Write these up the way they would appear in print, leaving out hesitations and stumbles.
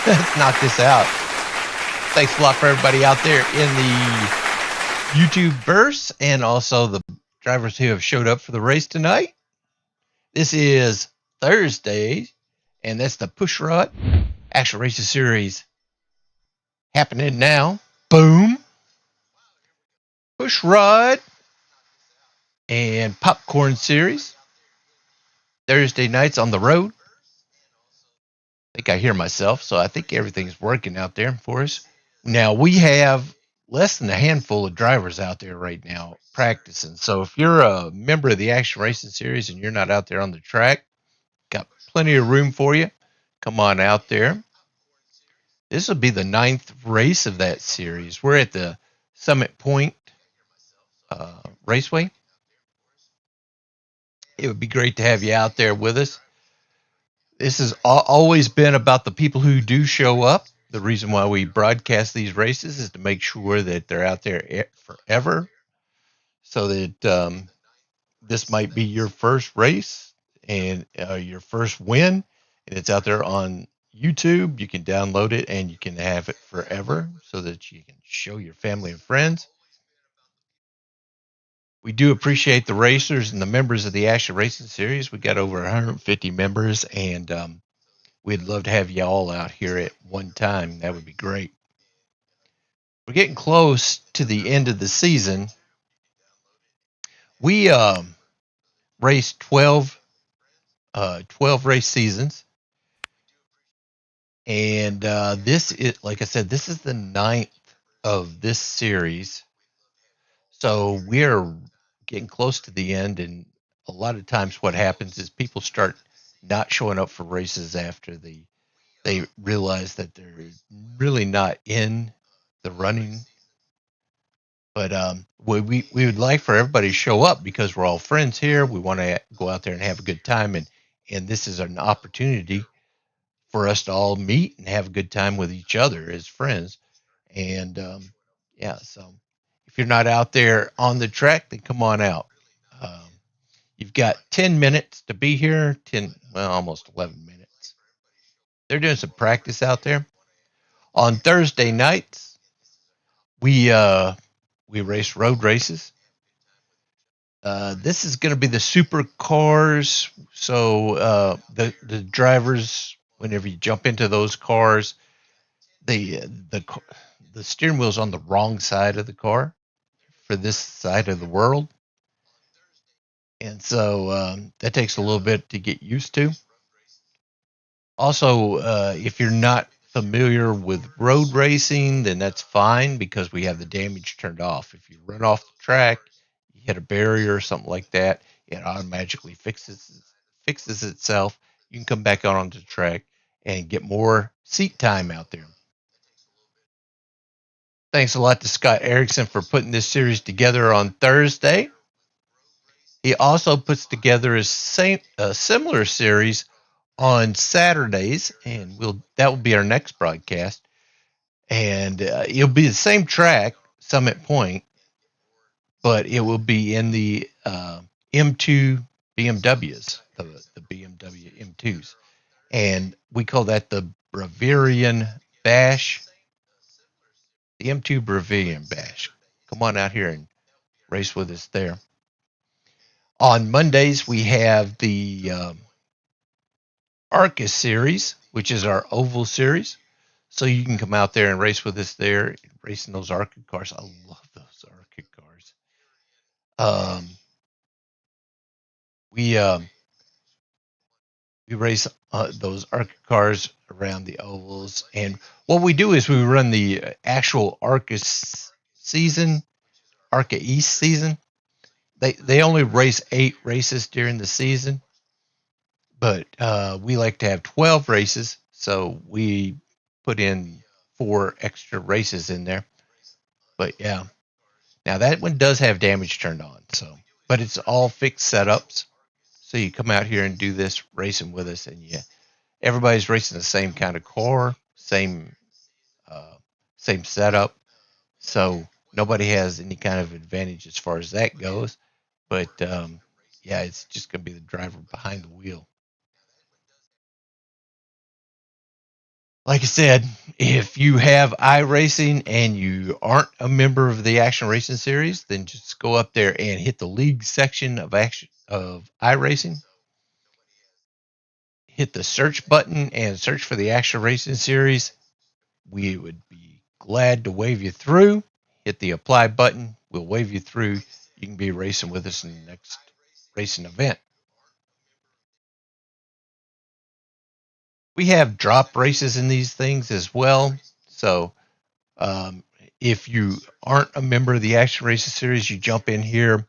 Let's knock this out. Thanks a lot for everybody out there in the YouTube verse and also the drivers who have showed up for the race tonight. This is Thursday, and that's the Pushrod Actual Races Series happening now. Boom. Pushrod and Popcorn Series. Thursday nights on the road. I think I hear myself, so I think everything's working out there for us. Now, we have less than a handful of drivers out there right now practicing. So if you're a member of the Action Racing Series and you're not out there on the track, got plenty of room for you. Come on out there. This will be the 9th race of that series. We're at the Summit Point Raceway. It would be great to have you out there with us. This has always been about the people who do show up. The reason why we broadcast these races is to make sure that they're out there forever, so that this might be your first race and your first win, and it's out there on YouTube. You can download it and you can have it forever so that you can show your family and friends. We do appreciate the racers and the members of the Action Racing Series. We got over 150 members, and we'd love to have you all out here at one time. That would be great. We're getting close to the end of the season. We raced 12 race seasons. And this is, like I said, this is the 9th of this series. So we're getting close to the end, and a lot of times what happens is people start not showing up for races after they realize that they're really not in the running. But we would like for everybody to show up because we're all friends here. We want to go out there and have a good time, and this is an opportunity for us to all meet and have a good time with each other as friends. And so if you're not out there on the track, then come on out. You've got 10 minutes to be here, almost 11 minutes. They're doing some practice out there. On Thursday nights, we race road races. This is going to be the supercars. So the drivers, whenever you jump into those cars, the steering wheel's on the wrong side of the car for this side of the world. And so that takes a little bit to get used to. Also, if you're not familiar with road racing, then that's fine because we have the damage turned off. If you run off the track, you hit a barrier or something like that, it automatically fixes itself. You can come back out onto the track and get more seat time out there. Thanks a lot to Scott Erickson for putting this series together on Thursday. He also puts together a similar series on Saturdays, and that will be our next broadcast. And it'll be the same track, Summit Point, but it will be in the M2 BMWs, the BMW M2s. And we call that the Bavarian Bash. The M2 Bavarian Bash. Come on out here and race with us there. On Mondays, we have the ARS series, which is our oval series. So you can come out there and race with us there, racing those ARS cars. I love those ARS cars. We race those ARS cars around the ovals. And what we do is we run the actual ARS season, ARS East season. They only race 8 races during the season, but we like to have 12 races, so we put in 4 extra races in there. But yeah, now that one does have damage turned on, but it's all fixed setups. So you come out here and do this racing with us, and everybody's racing the same kind of car, same setup, so nobody has any kind of advantage as far as that goes. But it's just going to be the driver behind the wheel. Like I said, if you have iRacing and you aren't a member of the Action Racing series, then just go up there and hit the league section of iRacing. Hit the search button and search for the Action Racing series. We would be glad to wave you through. Hit the apply button. We'll wave you through. You can be racing with us in the next racing event. We have drop races in these things as well. So if you aren't a member of the Action Racing series, you jump in here.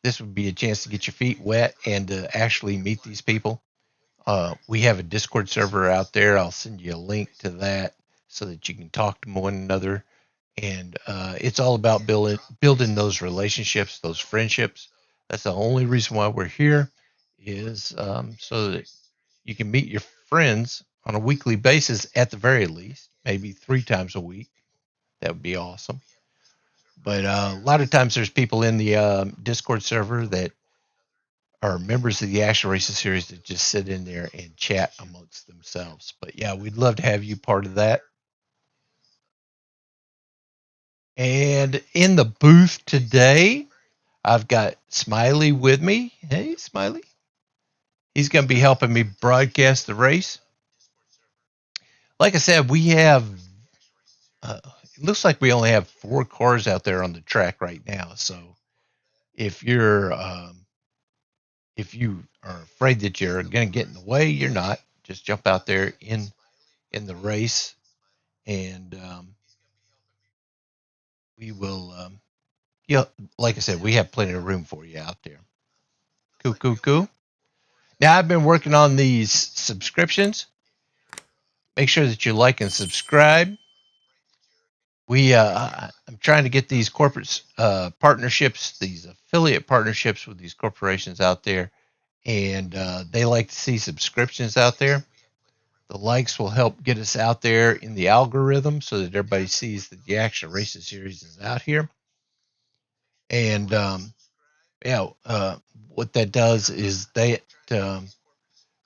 This would be a chance to get your feet wet and to actually meet these people. We have a Discord server out there. I'll send you a link to that so that you can talk to one another. And it's all about building those relationships, those friendships. That's the only reason why we're here, is so that you can meet your friends on a weekly basis at the very least, maybe 3 times a week. That would be awesome. But a lot of times there's people in the Discord server that are members of the Action Racing series that just sit in there and chat amongst themselves. But yeah, we'd love to have you part of that. And in the booth today, I've got Smiley with me. Hey, Smiley. He's going to be helping me broadcast the race. Like I said, we have, it looks like we only have 4 cars out there on the track right now. So if if you are afraid that you're going to get in the way, you're not. Just jump out there in the race, and we will. Yeah, like I said, we have plenty of room for you out there. Cool, cool, cool. Now I've been working on these subscriptions. Make sure that you like and subscribe. I'm trying to get these corporate partnerships, these affiliate partnerships with these corporations out there, and they like to see subscriptions out there. The likes will help get us out there in the algorithm so that everybody sees that the Action Racing series is out here. And yeah, what that does is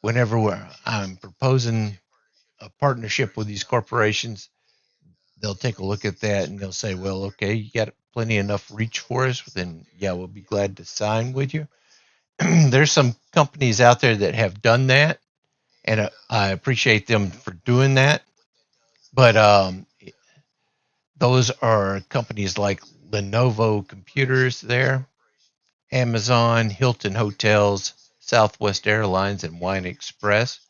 whenever I'm proposing a partnership with these corporations, they'll take a look at that and they'll say, well, okay, you got plenty enough reach for us, then yeah, we'll be glad to sign with you. There's some companies out there that have done that, and I appreciate them for doing that. But those are companies like Lenovo Computers there, Amazon, Hilton Hotels, Southwest Airlines, and Wine Express.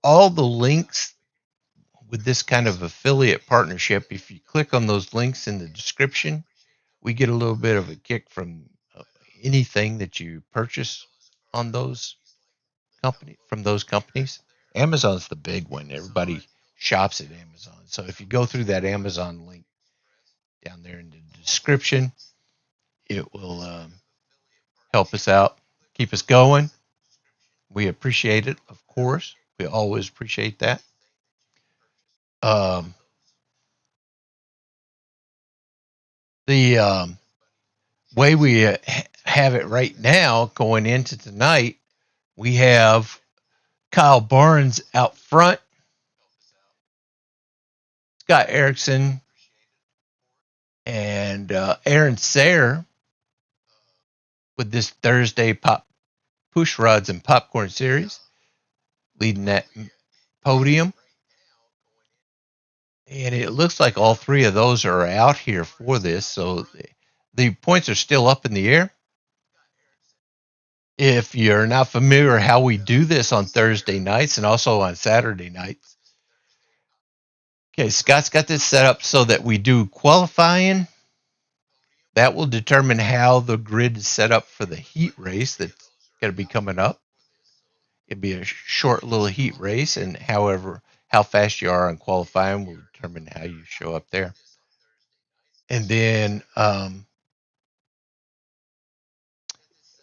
All the links with this kind of affiliate partnership, if you click on those links in the description, we get a little bit of a kick from anything that you purchase on those companies. Amazon's the big one. Everybody shops at Amazon. So if you go through that Amazon link down there in the description, it will help us out, keep us going. We appreciate it, of course. We always appreciate that. Um, the way we have it right now going into tonight, we have Kyle Barnes out front, Scott Erickson, and Aaron Sayre with this Thursday Pushrods and Popcorn series leading that podium. And it looks like all 3 of those are out here for this. So the points are still up in the air. If you're not familiar how we do this on Thursday nights and also on Saturday nights, okay, Scott's got this set up so that we do qualifying. That will determine how the grid is set up for the heat race that's going to be coming up. It'll be a short little heat race, and however, how fast you are on qualifying will determine how you show up there. And then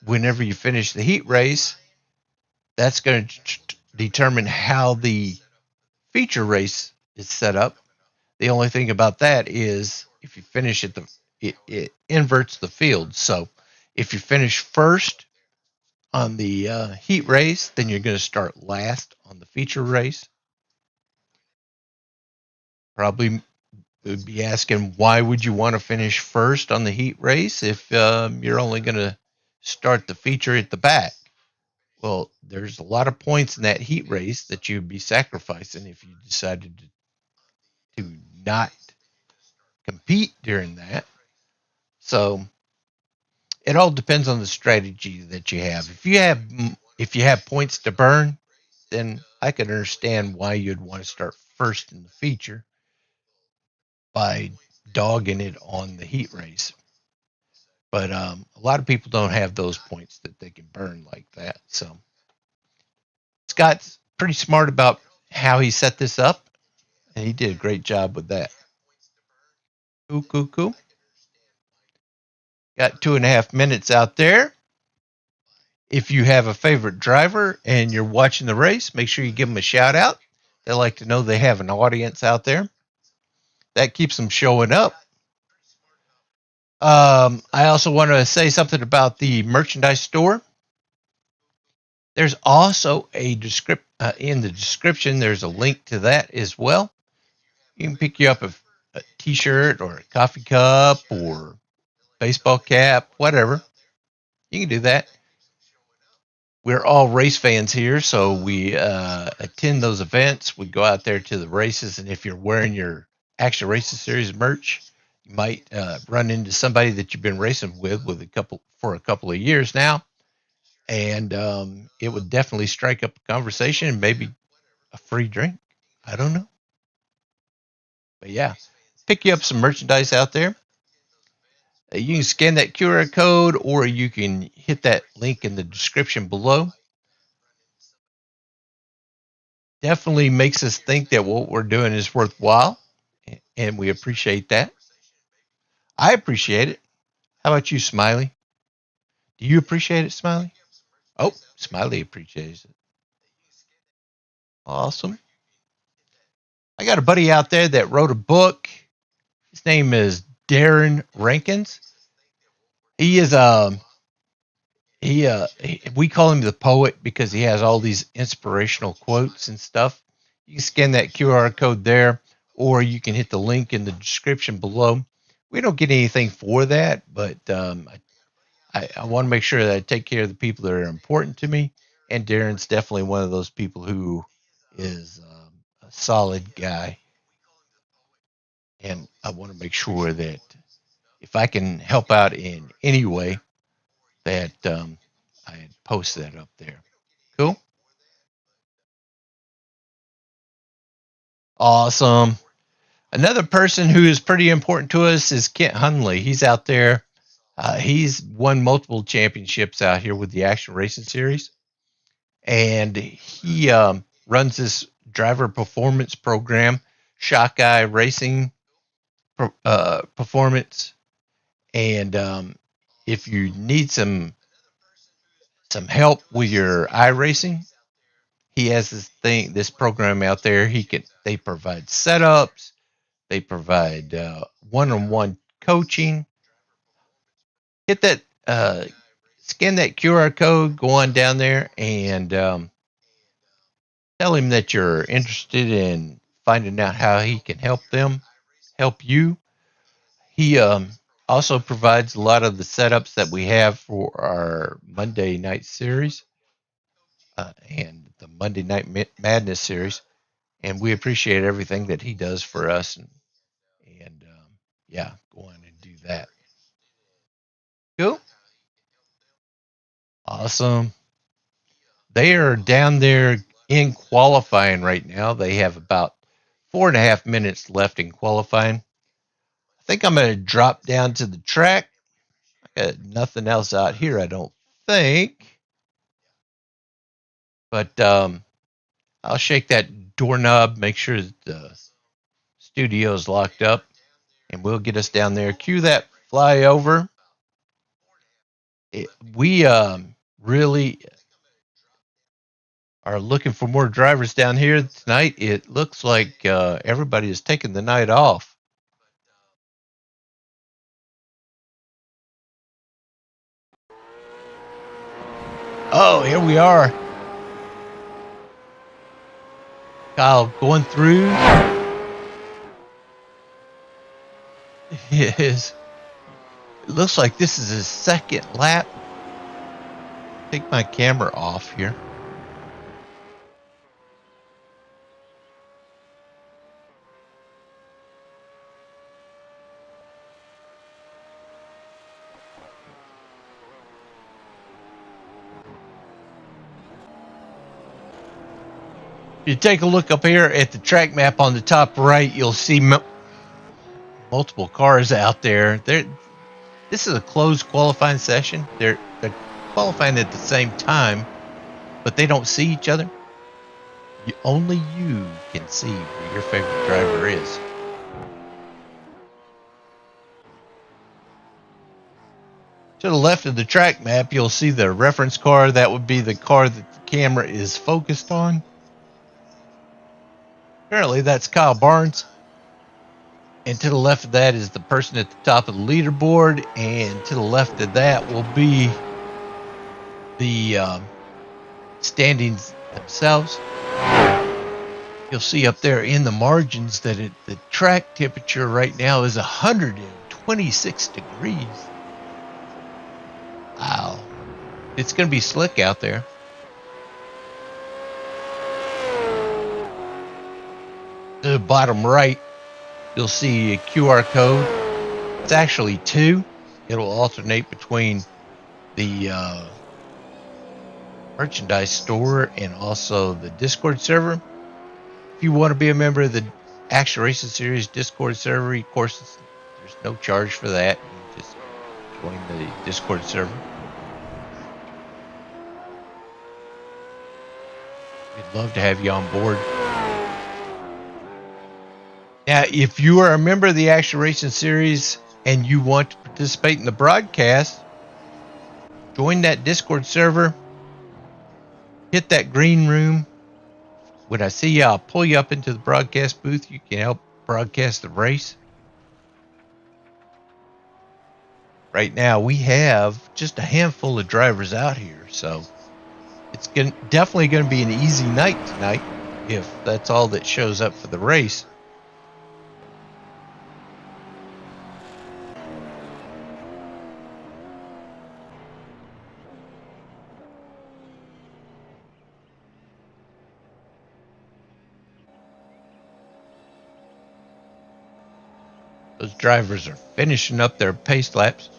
whenever you finish the heat race, that's going to determine how the feature race is set up. The only thing about that is if you finish at it inverts the field. So if you finish first on the heat race, then you're going to start last on the feature race. probably would be asking, why would you want to finish first on the heat race if you're only going to start the feature at the back? Well, there's a lot of points in that heat race that you'd be sacrificing if you decided to not compete during that. So it all depends on the strategy that you have. If you have points to burn, then I can understand why you'd want to start first in the feature by dogging it on the heat race. But a lot of people don't have those points that they can burn like that. So Scott's pretty smart about how he set this up, and he did a great job with that. Cool. Got 2.5 minutes out there. If you have a favorite driver and you're watching the race, make sure you give them a shout out. They like to know they have an audience out there. That keeps them showing up. I also want to say something about the merchandise store. There's also a in the description. There's a link to that as well. You can pick you up a t-shirt or a coffee cup or baseball cap, whatever. You can do that. We're all race fans here, so we attend those events. We go out there to the races, and if you're wearing your Action Racing Series merch, you might run into somebody that you've been racing with for a couple of years now, and it would definitely strike up a conversation and maybe a free drink. I don't know, but yeah, pick you up some merchandise out there. You can scan that QR code, or you can hit that link in the description below. Definitely makes us think that what we're doing is worthwhile, and we appreciate that. I appreciate it. How about you, Smiley? Do you appreciate it, Smiley? Oh, Smiley appreciates it. Awesome. I got a buddy out there that wrote a book. His name is Darren Rankins. He is we call him the poet because he has all these inspirational quotes and stuff. You can scan that QR code there, or you can hit the link in the description below. We don't get anything for that, but I want to make sure that I take care of the people that are important to me. And Darren's definitely one of those people who is a solid guy. And I want to make sure that if I can help out in any way, that I post that up there. Cool? Awesome. Another person who is pretty important to us is Kent Hunley. He's out there. He's won multiple championships out here with the Action Racing Series. And he runs this driver performance program, Shock Eye Racing Performance. And if you need some help with your iRacing, he has this program out there. They provide setups, they provide one-on-one coaching. Hit that, scan that QR code, go on down there, and tell him that you're interested in finding out how he can help you. He also provides a lot of the setups that we have for our Monday night series and the Monday Night Madness series. And we appreciate everything that he does for us. And yeah, go on and do that. Cool. Awesome. They are down there in qualifying right now. They have about 4.5 minutes left in qualifying. I think I'm going to drop down to the track. I got nothing else out here, I don't think. But I'll shake that doorknob, make sure that the studio is locked up, and we'll get us down there. Cue that flyover. We really are looking for more drivers down here tonight. It looks like everybody is taking the night off. Oh, here we are. Kyle going through. is, it looks like this is his second lap. Take my camera off here. If you take a look up here at the track map on the top right, you'll see multiple cars out there. This is a closed qualifying session. They're qualifying at the same time, but they don't see each other. Only you can see where your favorite driver is. To the left of the track map, you'll see the reference car. That would be the car that the camera is focused on. Apparently, that's Kyle Barnes. And to the left of that is the person at the top of the leaderboard. And to the left of that will be the standings themselves. You'll see up there in the margins that the track temperature right now is 126 degrees. Wow. It's going to be slick out there. To the bottom right, you'll see a QR code. It's actually 2. It'll alternate between the merchandise store and also the Discord server. If you want to be a member of the Action Racing Series Discord server, of course, there's no charge for that. You just join the Discord server. We'd love to have you on board. Now, if you are a member of the Action Racing Series and you want to participate in the broadcast, join that Discord server. Hit that green room. When I see you, I'll pull you up into the broadcast booth. You can help broadcast the race. Right now, we have just a handful of drivers out here, so it's definitely going to be an easy night tonight if that's all that shows up for the race. Those drivers are finishing up their pace laps.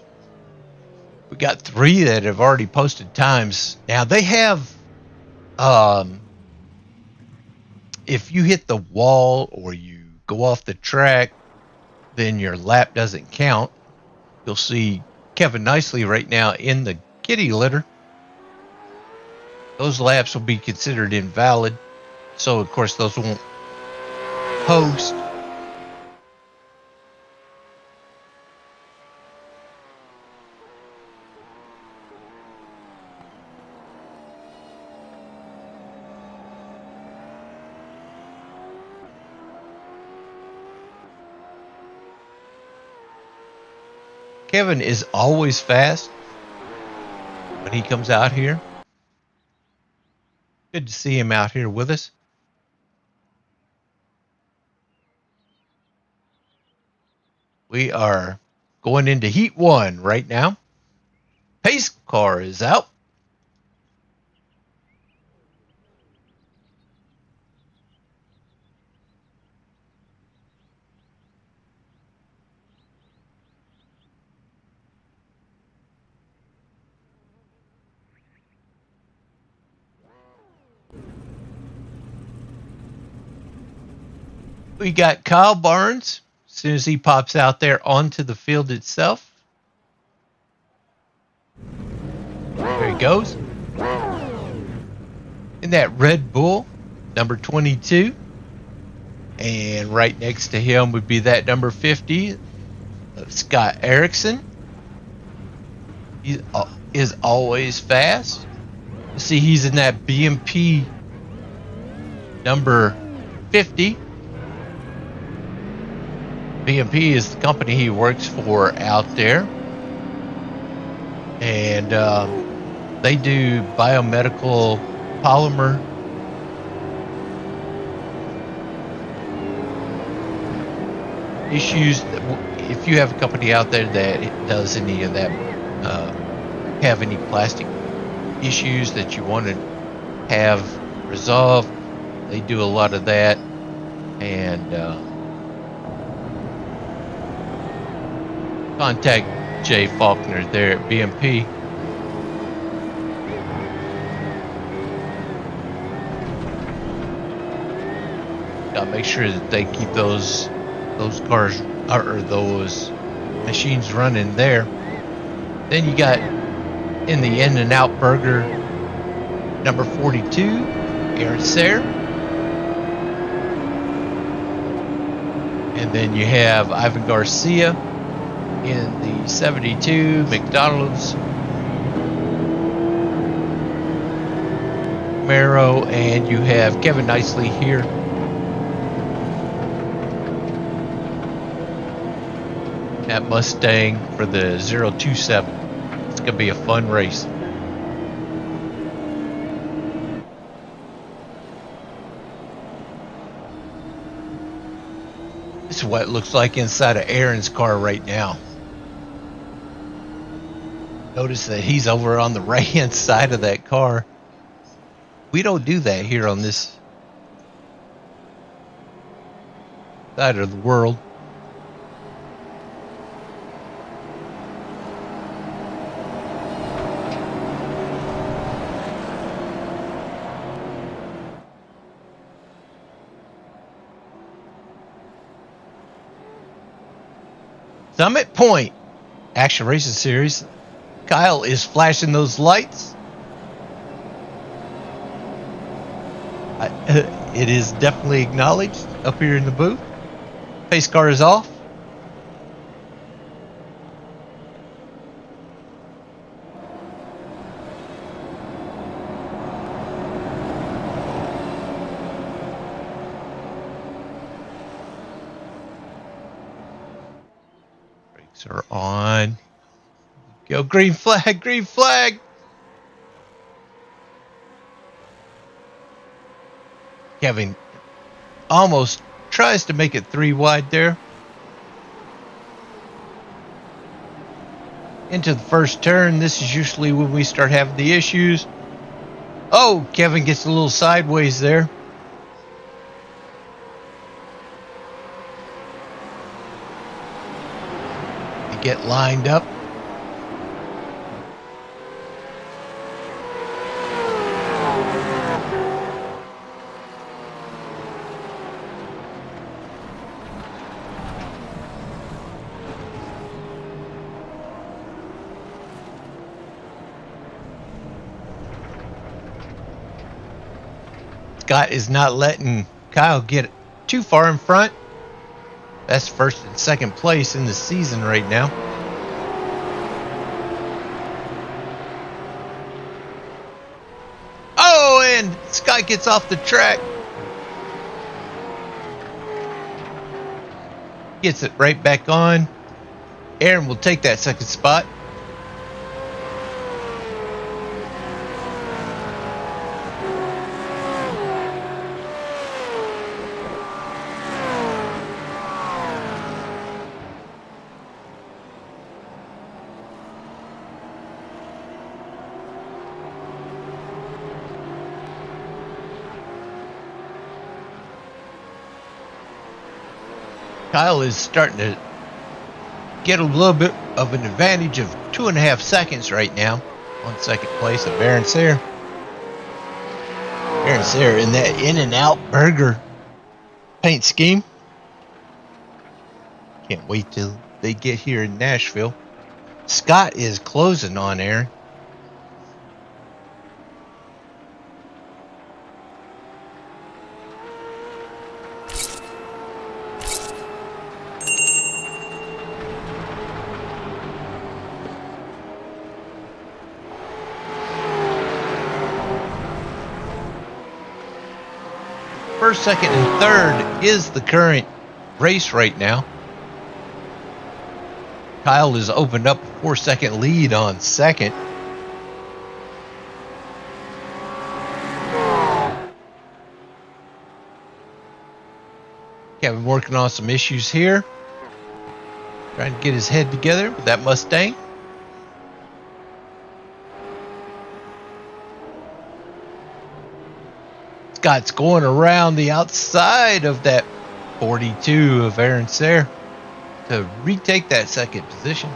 We got 3 that have already posted times. Now they have, if you hit the wall or you go off the track, then your lap doesn't count. You'll see Kevin Nicely right now in the kitty litter. Those laps will be considered invalid. So, of course, those won't post. Kevin is always fast when he comes out here. Good to see him out here with us. We are going into Heat 1 right now. Pace car is out. We got Kyle Barnes. As soon as he pops out there onto the field itself. There he goes. In that Red Bull, number 22. And right next to him would be that number 50, Scott Erickson. He is always fast. You see, he's in that BMP number 50. BMP is the company he works for out there. And they do biomedical polymer issues. if you have a company out there that does any of that, have any plastic issues that you want to have resolved, they do a lot of that. And contact Jay Faulkner there at BMP. Gotta make sure that they keep those cars or those machines running there. Then you got in the In-N-Out Burger number 42, ARS there. And then you have Ivan Garcia in the 72 McDonald's Camaro, and you have Kevin Nicely here. That Mustang for the 027. It's going to be a fun race. This is what it looks like inside of Aaron's car right now. Notice that he's over on the right-hand side of that car. We don't do that here on this side of the world. Summit Point Action Racing Series. Kyle is flashing those lights. It is definitely acknowledged up here in the booth. Pace car is off. Brakes are on. Go, green flag, green flag. Kevin almost tries to make it 3 wide there. Into the first turn. This is usually when we start having the issues. Oh, Kevin gets a little sideways there. To get lined up. Scott is not letting Kyle get too far in front. That's first and second place in the season right now. Oh, and Scott gets off the track. Gets it right back on. Aaron will take that second spot. Kyle is starting to get a little bit of an advantage of 2.5 seconds right now on second place of Aaron Sayre. Aaron Sayre in that In-N-Out Burger paint scheme. Can't wait till they get here in Nashville. Scott is closing on Aaron. First, second, and third is the current race right now. Kyle has opened up a 4-second lead on second. Kevin working on some issues here. Trying to get his head together with that Mustang. Scott's going around the outside of that 42 of ARS there to retake that second position.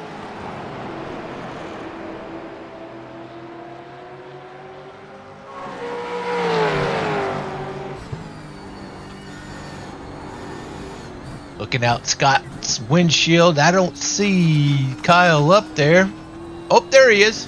Looking out Scott's windshield. I don't see Kyle up there. Oh, there he is.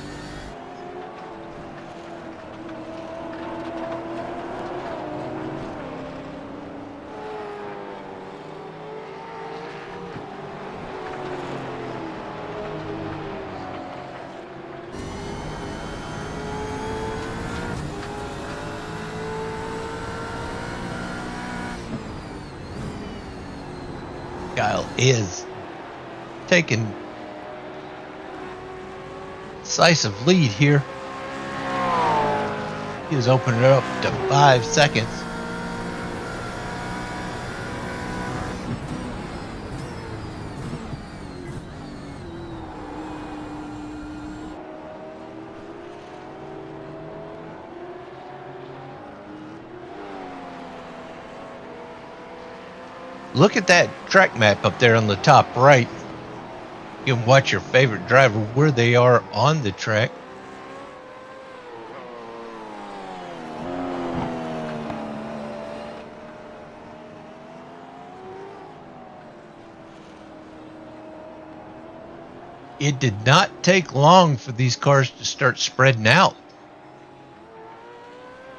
Kyle is taking decisive lead here. He is opening it up to 5 seconds. Look at that track map up there on the top right. You can watch your favorite driver where they are on the track. It did not take long for these cars to start spreading out.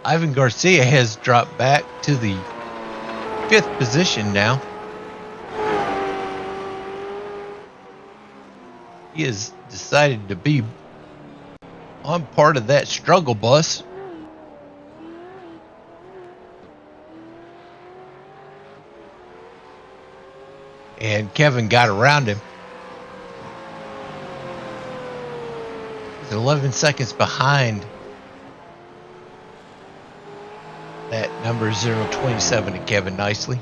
Ivan Garcia has dropped back to the 5th position now. He has decided to be on part of that struggle bus. And Kevin got around him. He's 11 seconds behind that number 027 to Kevin nicely.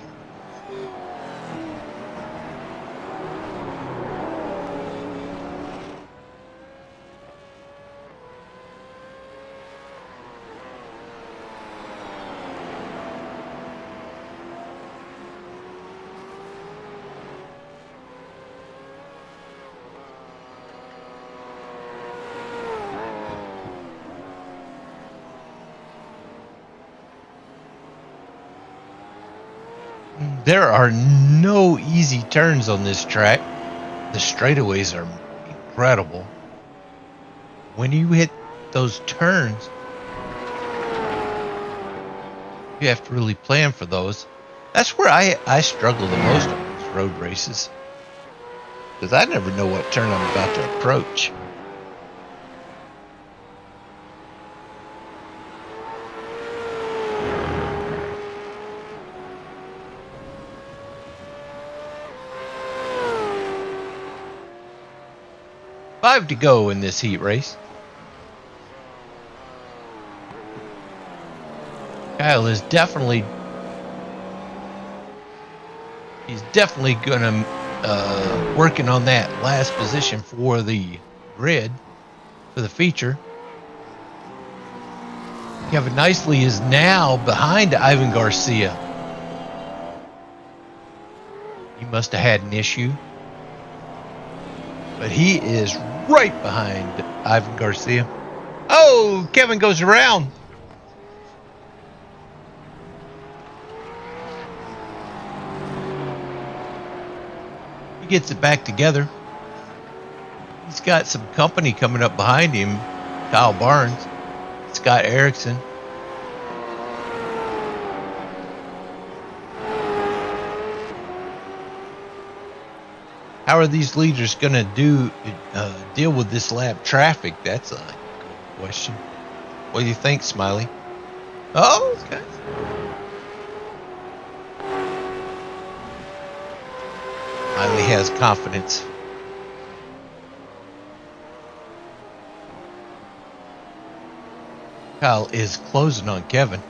There are no easy turns on this track. The straightaways are incredible. When you hit those turns, you have to really plan for those. That's where I struggle the most on these road races, because I never know what turn I'm about to approach. Five to go in this heat race. Kyle is definitely gonna working on that last position for the grid, for the feature. Kevin Nicely is now behind Ivan Garcia. He must have had an issue, but he is right behind Ivan Garcia. Oh, Kevin goes around. He gets it back together. He's got some company coming up behind him. Kyle Barnes, Scott Erickson. How are these leaders going to deal with this lap traffic? That's a good question. What do you think, Smiley? Oh, okay. Smiley has confidence. Kyle is closing on Kevin.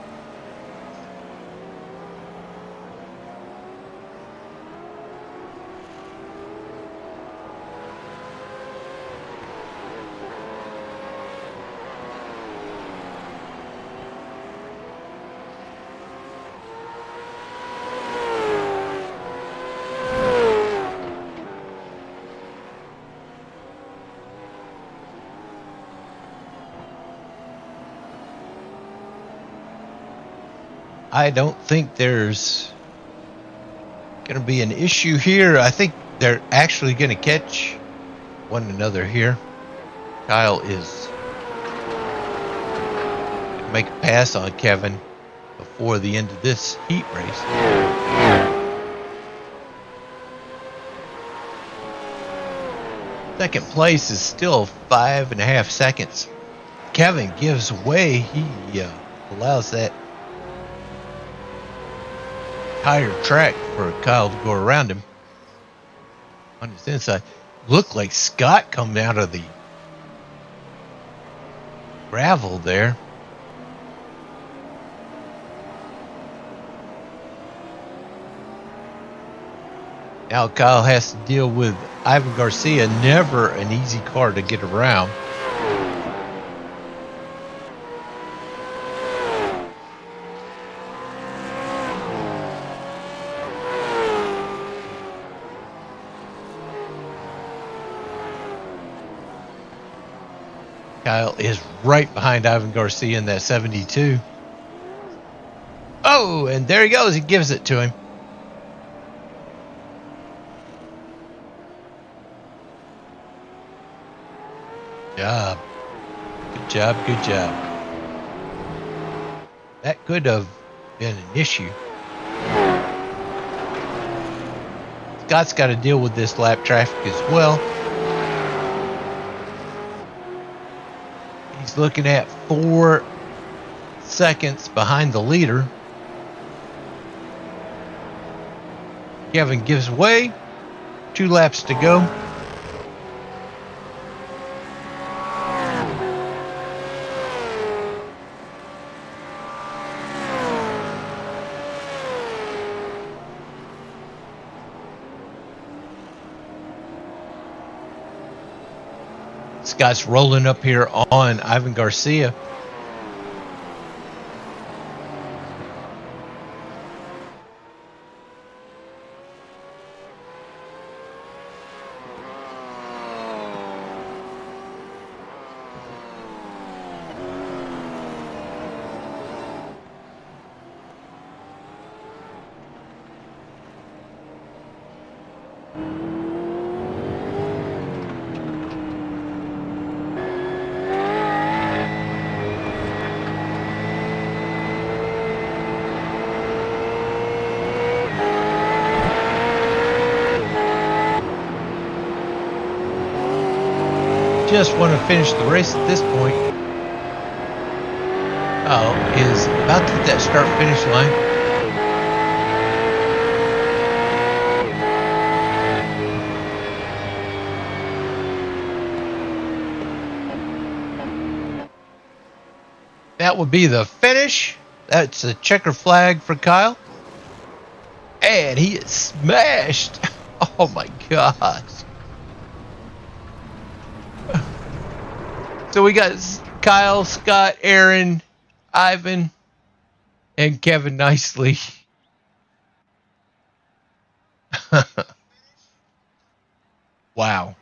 I don't think there's going to be an issue here. I think they're actually going to catch one another here. Kyle is going to make a pass on Kevin before the end of this heat race. Second place is still 5.5 seconds. Kevin gives way. He allows that higher track for Kyle to go around him on his inside. Looked like Scott coming out of the gravel there. Now Kyle has to deal with Ivan Garcia. Never an easy car to get around. Kyle is right behind Ivan Garcia in that 72. Oh, and there he goes. He gives it to him. Job. Good job, good job. That could have been an issue. Scott's got to deal with this lap traffic as well. He's looking at 4 seconds behind the leader. Kevin gives way. 2 laps to go. Scott's rolling up here on Ivan Garcia. Just want to finish the race at this point. Is about to hit that start finish line. That would be the finish. That's a checker flag for Kyle. And he is smashed. Oh my gosh. So we got Kyle, Scott, Aaron, Ivan, and Kevin Nicely. Wow.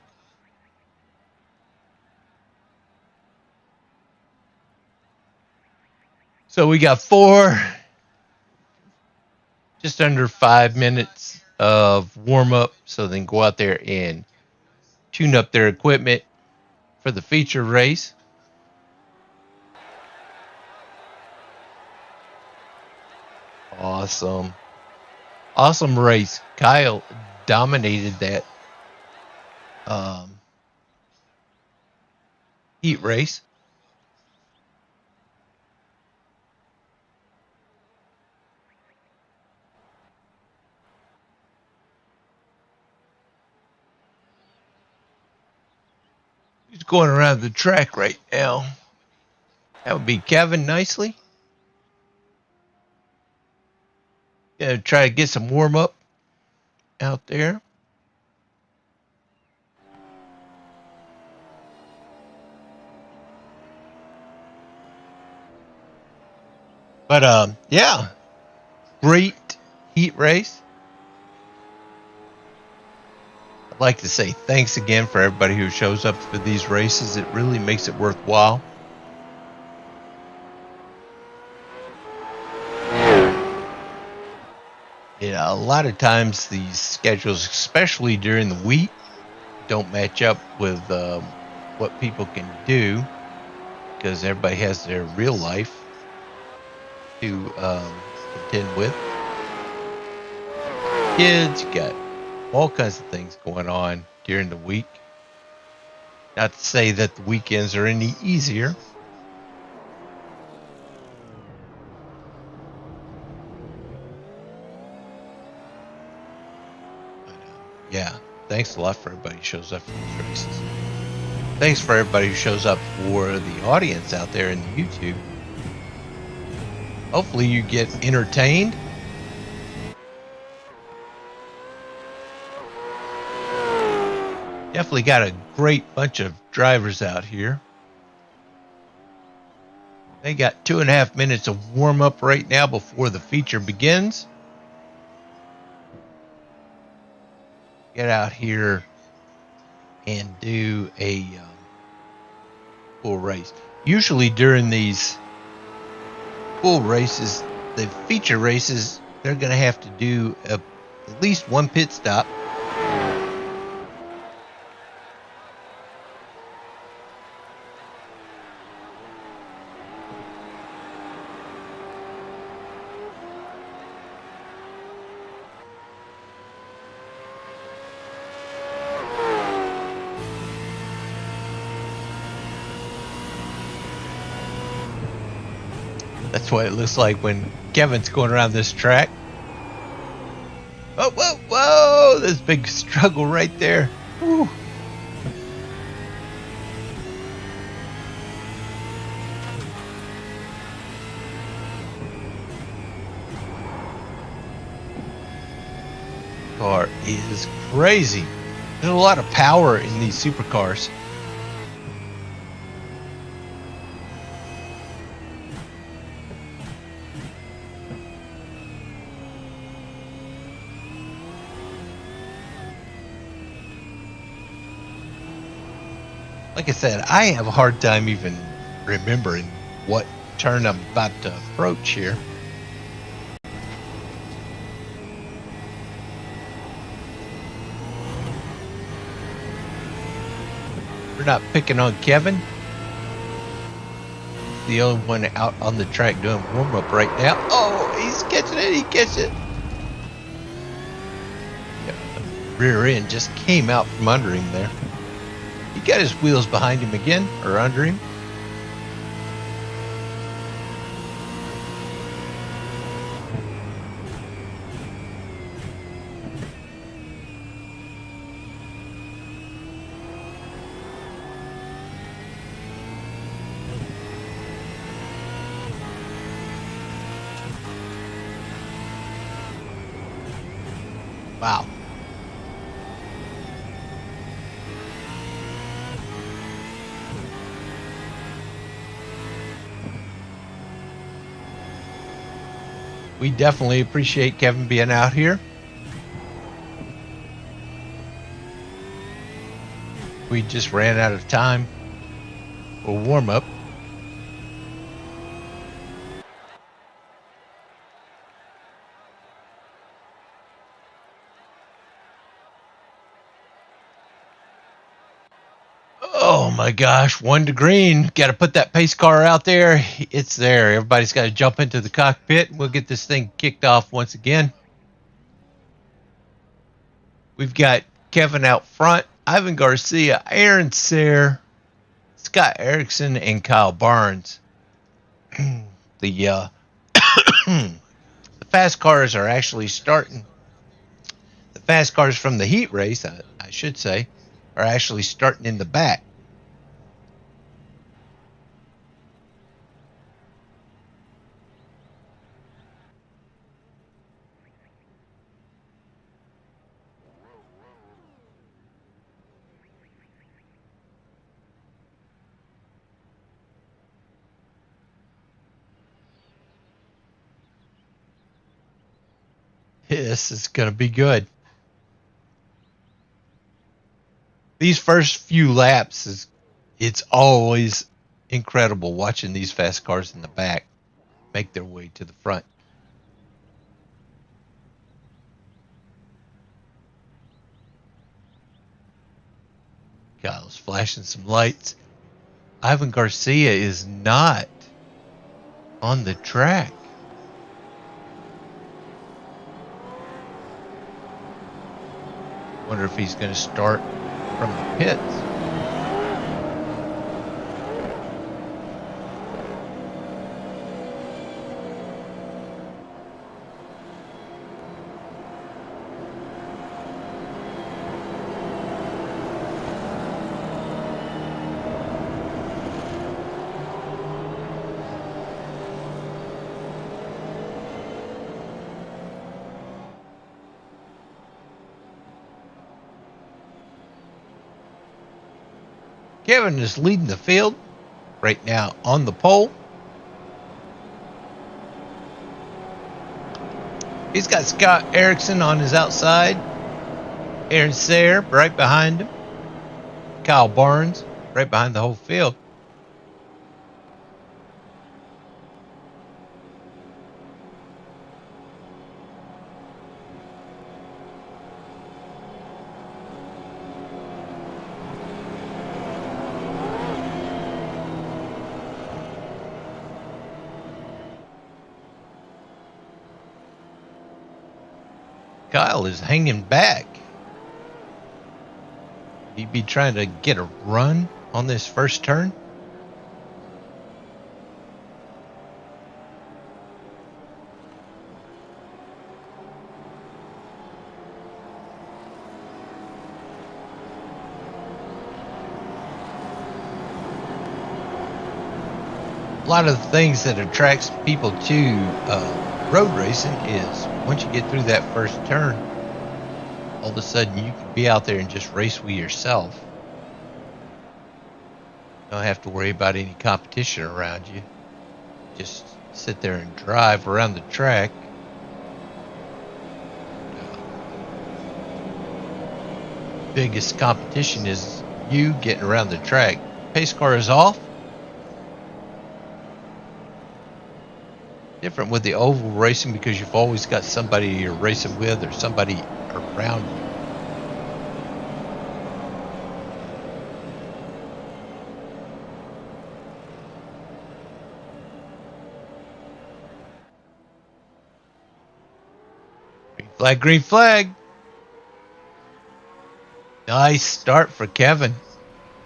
So we got just under 5 minutes of warm up, so then go out there and tune up their equipment for the feature race. Awesome race. Kyle dominated that heat race. He's going around the track right now. That would be Kevin Nicely. Gonna try to get some warm up out there. But yeah, great heat race. I'd like to say thanks again for everybody who shows up for these races. It really makes it worthwhile. a lot of times these schedules, especially during the week, don't match up with what people can do, because everybody has their real life to contend with. Kids, you got all kinds of things going on during the week. Not to say that the weekends are any easier. But, yeah, thanks a lot for everybody who shows up for these races. Thanks for everybody who shows up for the audience out there in the YouTube. Hopefully you get entertained. Definitely got a great bunch of drivers out here. They got 2.5 minutes of warm up right now before the feature begins. Get out here and do a full race. Usually during these full races, the feature races, they're going to have to do at least one pit stop. That's what it looks like when Kevin's going around this track. Oh, whoa, whoa! There's a big struggle right there. Whew. Car is crazy. There's a lot of power in these supercars. Like I said, I have a hard time even remembering what turn I'm about to approach here. We're not picking on Kevin. He's the only one out on the track doing warm-up right now. Oh, he's catching it. He catches it. Yeah, the rear end just came out from under him there. He got his wheels behind him again, or under him. Wow. We definitely appreciate Kevin being out here. We just ran out of time for warm-up. Oh my gosh, 1 to green. Got to put that pace car out there. It's there. Everybody's got to jump into the cockpit. We'll get this thing kicked off once again. We've got Kevin out front, Ivan Garcia, Aaron Sayre, Scott Erickson, and Kyle Barnes. The fast cars are actually starting. The fast cars from the heat race, I should say, are actually starting in the back. This is going to be good. These first few laps, it's always incredible watching these fast cars in the back make their way to the front. Kyle's flashing some lights. Ivan Garcia is not on the track. Wonder if he's going to start from the pits. Kevin is leading the field right now on the pole. He's got Scott Erickson on his outside. Aaron Sayre right behind him. Kyle Barnes right behind the whole field. Kyle is hanging back. He'd be trying to get a run on this first turn. A lot of the things that attracts people to road racing is once you get through that first turn, all of a sudden you can be out there and just race with yourself. Don't have to worry about any competition around you. Just sit there and drive around the track. Biggest competition is you getting around the track. Pace car is off. Different with the oval racing because you've always got somebody you're racing with or somebody around you. Green flag, green flag. Nice start for Kevin.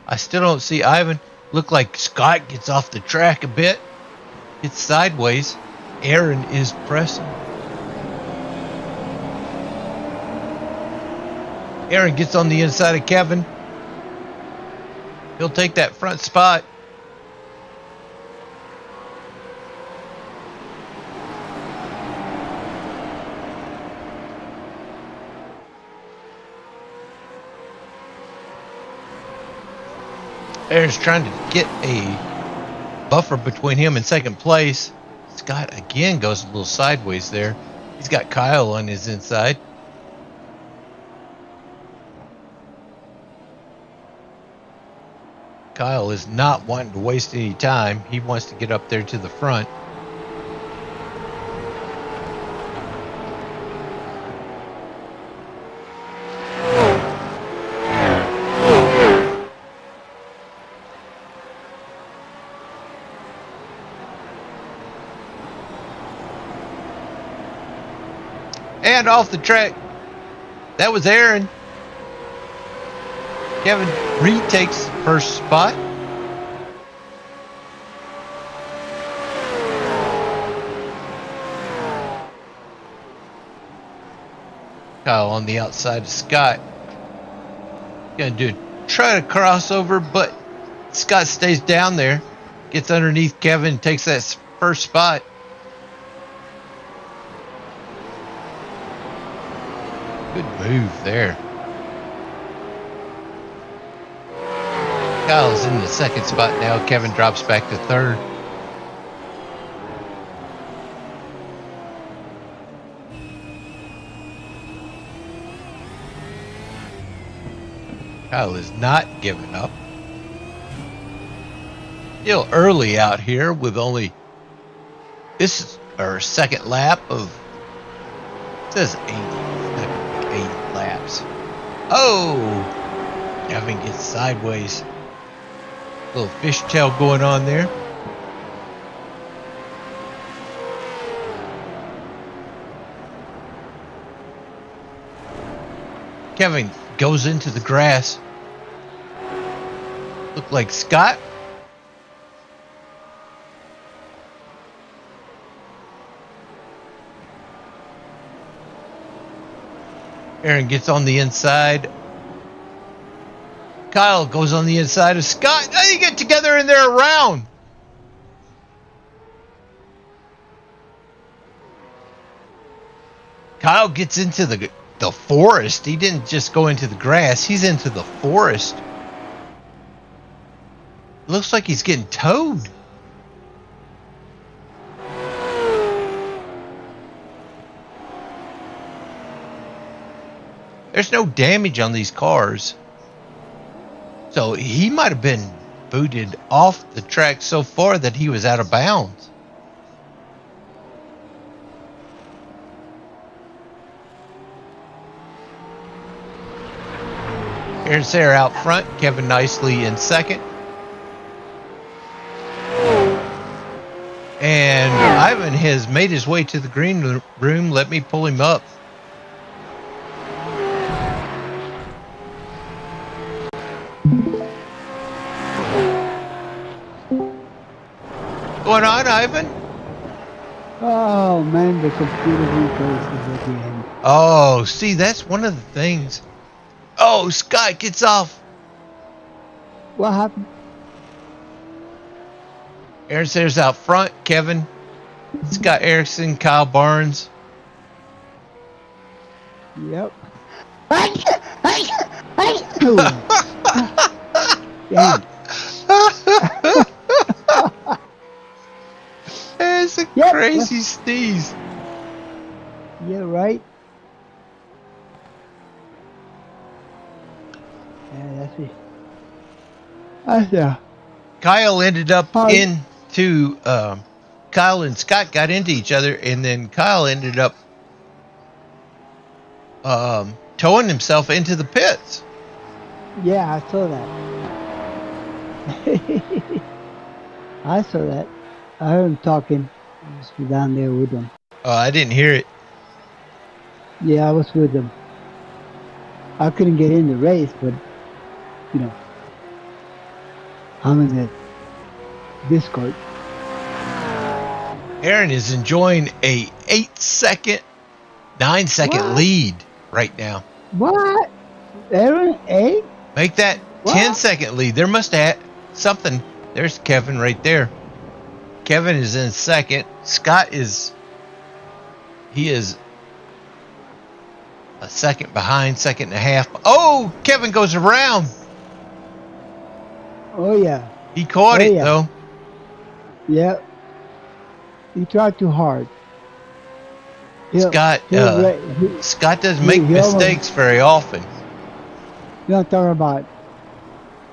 I still don't see Ivan. Look like Scott gets off the track a bit. It's sideways. Aaron is pressing. Aaron gets on the inside of Kevin. He'll take that front spot. Aaron's trying to get a buffer between him and second place. Scott again goes a little sideways there. He's got Kyle on his inside. Kyle is not wanting to waste any time. He wants to get up there to the front. And off the track. That was Aaron. Kevin retakes first spot. Kyle on the outside of Scott. Gonna try to crossover, but Scott stays down there. Gets underneath Kevin and takes that first spot. Good move there. Kyle's in the second spot now. Kevin drops back to third. Kyle is not giving up. Still early out here with only, this is our second lap of, it says 80 laps. Oh, Kevin gets sideways. Little fishtail going on there. Kevin goes into the grass. Look like Scott. Aaron gets on the inside. Kyle goes on the inside of Scott. They get together and they're around. Kyle gets into the forest. He didn't just go into the grass. He's into the forest. Looks like he's getting towed. There's no damage on these cars. So he might have been booted off the track so far that he was out of bounds. Aaron Sayre out front. Kevin Nicely in second. And Ivan has made his way to the green room. Let me pull him up. What's going on, Ivan? Oh man, the computer replaces again. Oh, see, that's one of the things. Oh, Scott gets off. What happened? Aaron Sayre's out front. Kevin, Scott Erickson, Kyle Barnes. Yep. Damn. That's a crazy sneeze. Yeah, right? Yeah, that's it. Kyle ended up into Kyle and Scott got into each other, and then Kyle ended up towing himself into the pits. Yeah, I saw that. I saw that. I heard him talking. I was down there with him. Oh, I didn't hear it. Yeah, I was with him. I couldn't get in the race, but you know, I'm in the Discord. Aaron is enjoying a 8-second, 9-second lead right now. What? Aaron, 8? Make that 10-second lead. There must have something. There's Kevin right there. Kevin is in second. Scott is a second behind, second and a half. Oh, Kevin goes around. Oh yeah. He caught it though. Yeah. He tried too hard. Scott doesn't make mistakes very often. You know what I'm talking about?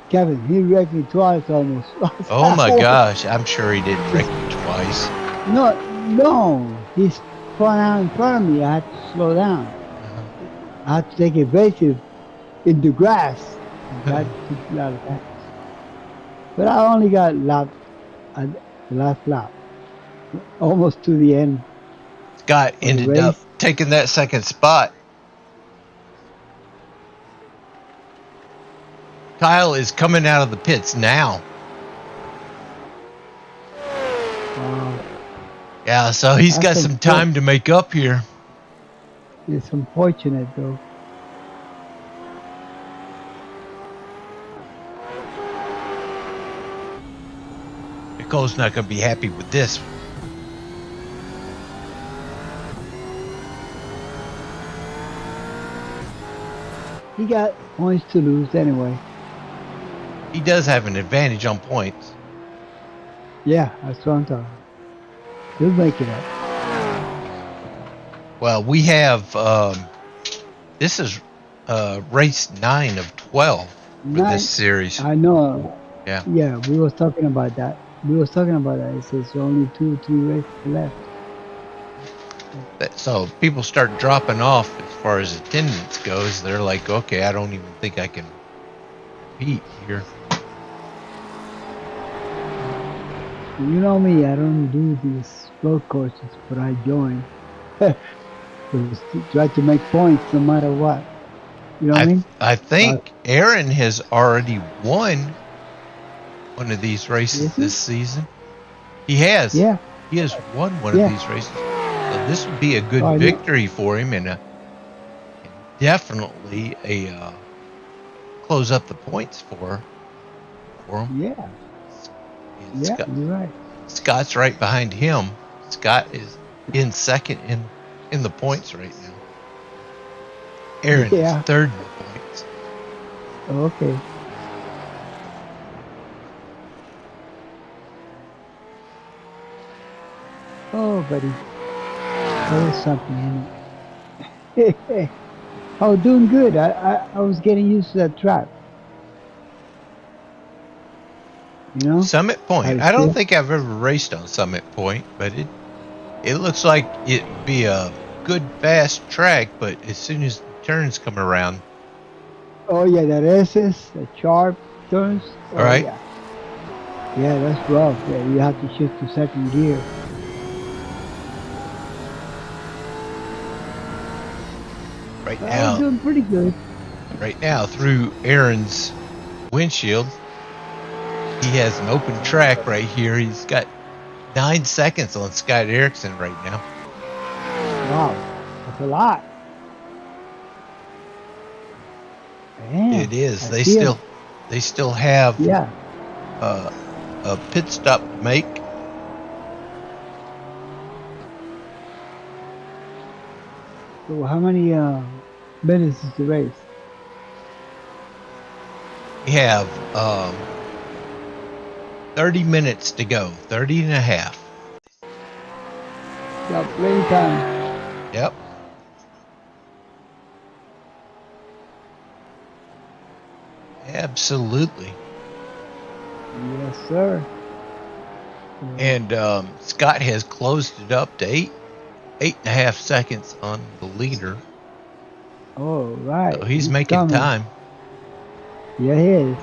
Kevin, he wrecked me twice almost. Oh my gosh, I'm sure he didn't wreck me twice. No, he's spun out in front of me. I had to slow down. I had to take evasive in the grass. That took a lot of time. But I only got lapped at the last lap, almost to the end. Scott ended up taking that second spot. Kyle is coming out of the pits now. Yeah, so he's got some time to make up here. It's unfortunate though. Nicole's not going to be happy with this. He got points to lose anyway. He does have an advantage on points. Yeah, that's what I'm talking. He'll make it up. Well, we have this is race 9 of 12 for this series. I know. Yeah. Yeah, we was talking about that. It says only 2 or 3 races left. So people start dropping off as far as attendance goes. They're like, okay, I don't even think I can compete here. You know me, I don't do these road courses, but I join. To try to make points no matter what. You know what I mean? I think Aaron has already won one of these races this season. He has. Yeah. He has won one of these races. So this would be a good victory for him and definitely a close up the points for him. Yeah. And yeah, you're right. Scott's right behind him. Scott is in second in the points right now. Aaron is third in the points. Okay. Oh, buddy. There's something in it. Oh, doing good. I was getting used to that track. You know? Summit Point. I don't think I've ever raced on Summit Point, but it looks like it'd be a good fast track, but as soon as the turns come around. Oh yeah, that S's, the sharp turns. Oh, all right. Yeah, that's rough. Yeah, you have to shift to second gear. Right now, doing pretty good. Right now, through Aaron's windshield, he has an open track right here. He's got 9 seconds on Scott Erickson right now. Wow, that's a lot. Damn, it is. They still have a pit stop to make. So how many minutes is the race? We have 30 minutes to go. 30 and a half. Got plenty of time. Yep. Absolutely. Yes, sir. And Scott has closed it up to 8.5 seconds on the leader. Oh, right. So he's making time. Yeah, he is.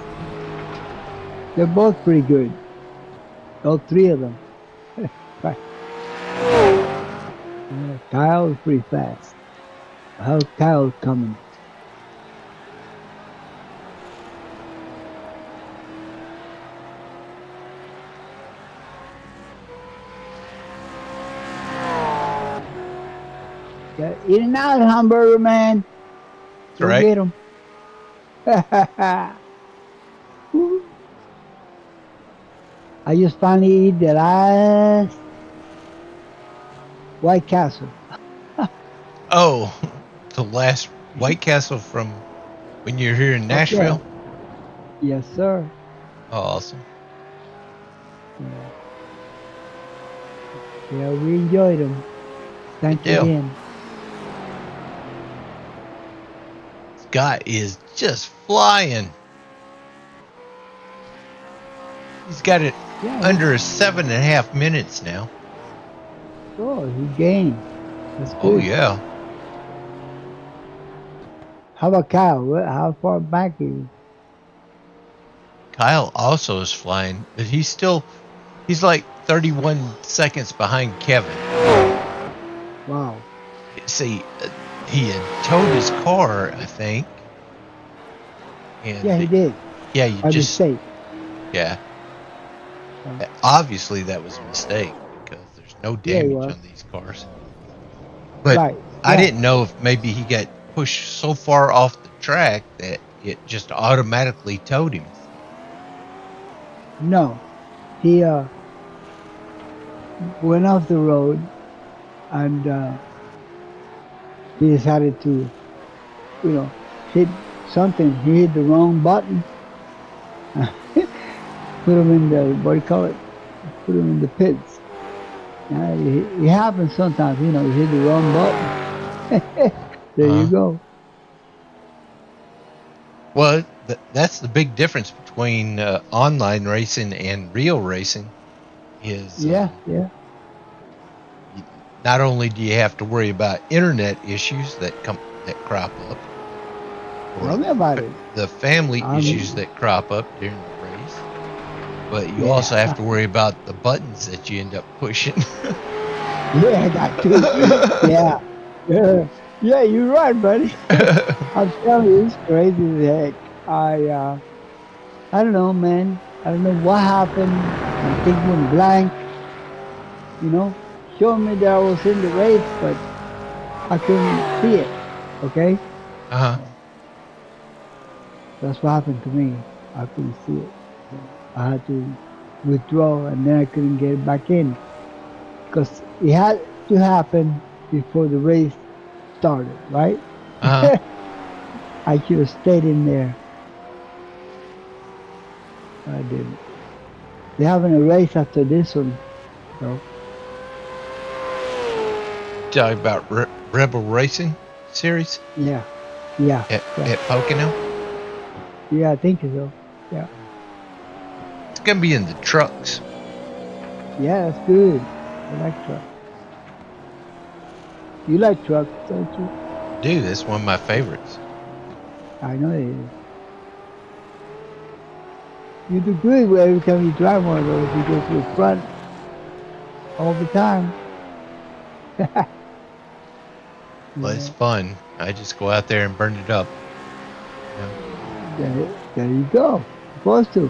They're both pretty good. All three of them. Right. Kyle's pretty fast. How's Kyle coming? Yeah, in and out, hamburger man. Go get him. I just finally eat the last White Castle. Oh, the last White Castle from when you're here in Nashville? Okay. Yes, sir. Oh, awesome. Yeah, we enjoyed them. Thank you again. Scott is just flying. He's got it under 7.5 minutes now. Oh, he gained. That's good. Oh, yeah. How about Kyle? How far back is he? Kyle also is flying, but he's like 31 seconds behind Kevin. Wow. See, he had towed his car, I think. And yeah, he did. Yeah, you By just mistake. Yeah. Obviously, that was a mistake because there's no damage on these cars. But I didn't know if maybe he got pushed so far off the track that it just automatically towed him. No, he went off the road and he decided to, hit something. He hit the wrong button. Put him in the, what do you call it? Put him in the pits. It happens sometimes, you hit the wrong button. There you go. Well, that's the big difference between online racing and real racing. Is not only do you have to worry about internet issues that crop up, or Tell me about it. the family I issues mean, that crop up during the race. But you also have yeah. to worry about the buttons that you end up pushing. Yeah, I got to. Yeah. Yeah, you're right, buddy. I'm telling you, it's crazy as heck. I don't know, man. I don't know what happened. My thing went blank. You know, showing me that I was in the race, but I couldn't see it. Okay, Uh-huh. so that's what happened to me. I couldn't see it. So I had to withdraw, and then I couldn't get back in because it had to happen before the race started, right? Uh-huh. I should have stayed in there. I didn't. They're having a race after this one, so Talk about Rebel Racing Series yeah, yeah, yeah, at Pocono. yeah. I think so. Yeah, It's gonna be in the trucks. yeah. That's good. I like trucks. You like trucks, don't you? Dude, that's one of my favorites. I know it is. You do good every time you drive one of those. You go to the front all the time. Well, it's Yeah, fun. I just go out there and burn it up. there you go. Supposed to.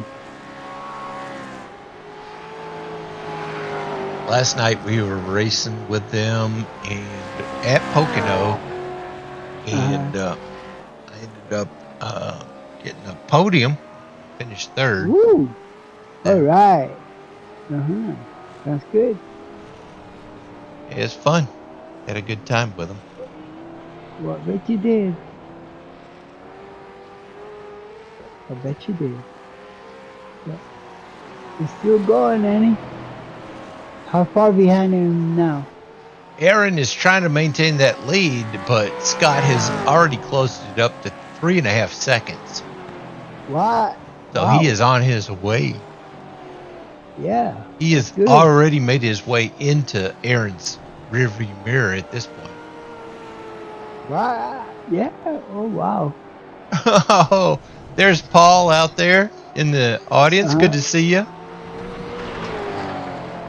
Last night we were racing with them and at Pocono, and I ended up getting a podium, finished third. Woo! Yeah. All right. Uh-huh. That's good. It's fun. Had a good time with them. Well, I bet you did. I bet you did. Yeah. He's still going, Annie. How far behind him now? Aaron is trying to maintain that lead, but Scott has already closed it up to 3.5 seconds. What? So Wow. he is on his way. Yeah. He has good. already made his way into Aaron's rearview mirror at this point. Wow. Yeah. Oh, wow. Oh, there's Paul out there in the audience. Good to see you.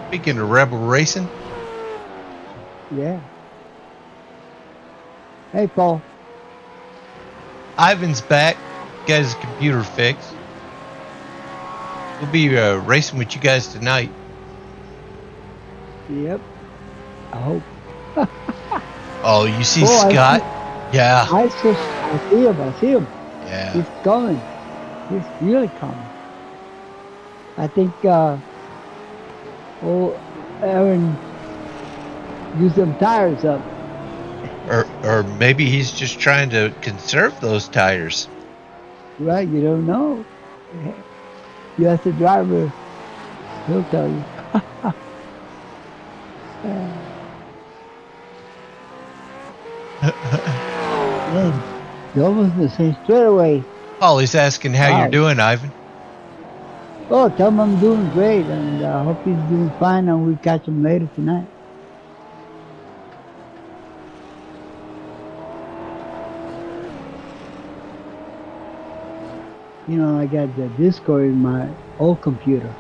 Speaking of Rebel Racing. Yeah. Hey, Paul. Ivan's back. Got his computer fixed. We'll be racing with you guys tonight. Yep. I hope. Oh, you see Scott? Yeah. I see him. I see him. Yeah. He's coming. He's really coming. I think, Aaron used them tires up. Or maybe he's just trying to conserve those tires. Right, you don't know. You ask the driver, he'll tell you. Man, you're almost in the same straightaway. Paul, he's asking how you're doing, Ivan. Oh, tell him I'm doing great, and I hope he's doing fine, and we'll catch him later tonight. You know, I got the Discord in my old computer.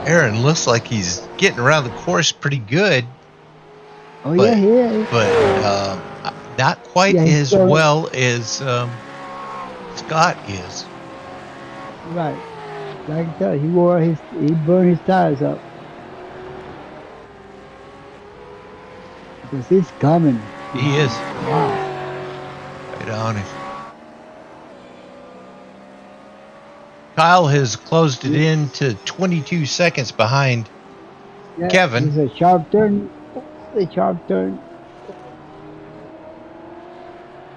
Aaron looks like he's getting around the course pretty good. Oh, yeah, he is. But not quite as well as Scott is. Right. Like I tell you, he burned his tires up. Because he's coming. He is. Wow. Right on it. Kyle has closed it in to 22 seconds behind Kevin. It's a sharp turn. A sharp turn.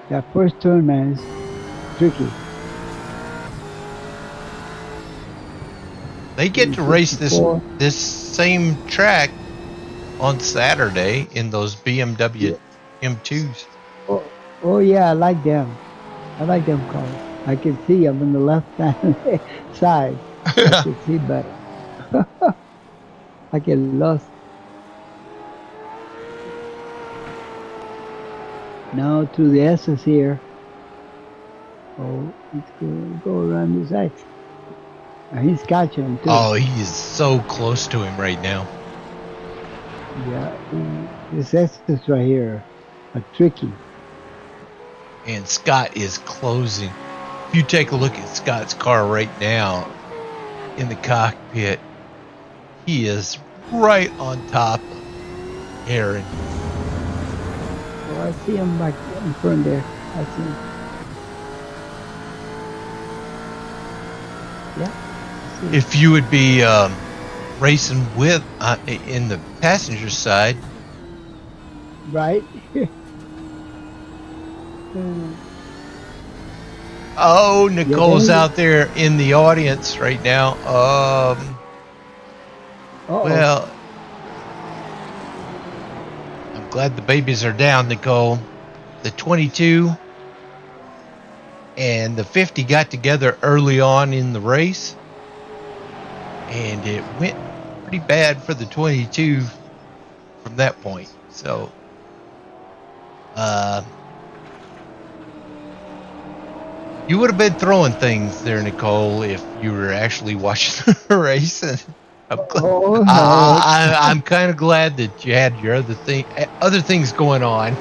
That first turn, man, is tricky. They get to race this same track on Saturday in those BMW M2s. Oh yeah, I like them. I like them cars. I can see them on the left-hand side. I can see better. I get lost. Now to the S's here. Oh, he's going to go around this X. And he's catching him, too. Oh, he is so close to him right now. Yeah, this X is right here. A tricky. And Scott is closing. If you take a look at Scott's car right now in the cockpit, he is right on top of Aaron. Oh, I see him back in front there. I see him. Yeah. If you would be racing with in the passenger side, right? Oh, Nicole's out there in the audience right now. Well, I'm glad the babies are down, Nicole. The 22 and the 50 got together early on in the race, and it went pretty bad for the 22 from that point. So, you would have been throwing things there, Nicole, if you were actually watching the race. I'm kind of glad that you had your other things going on.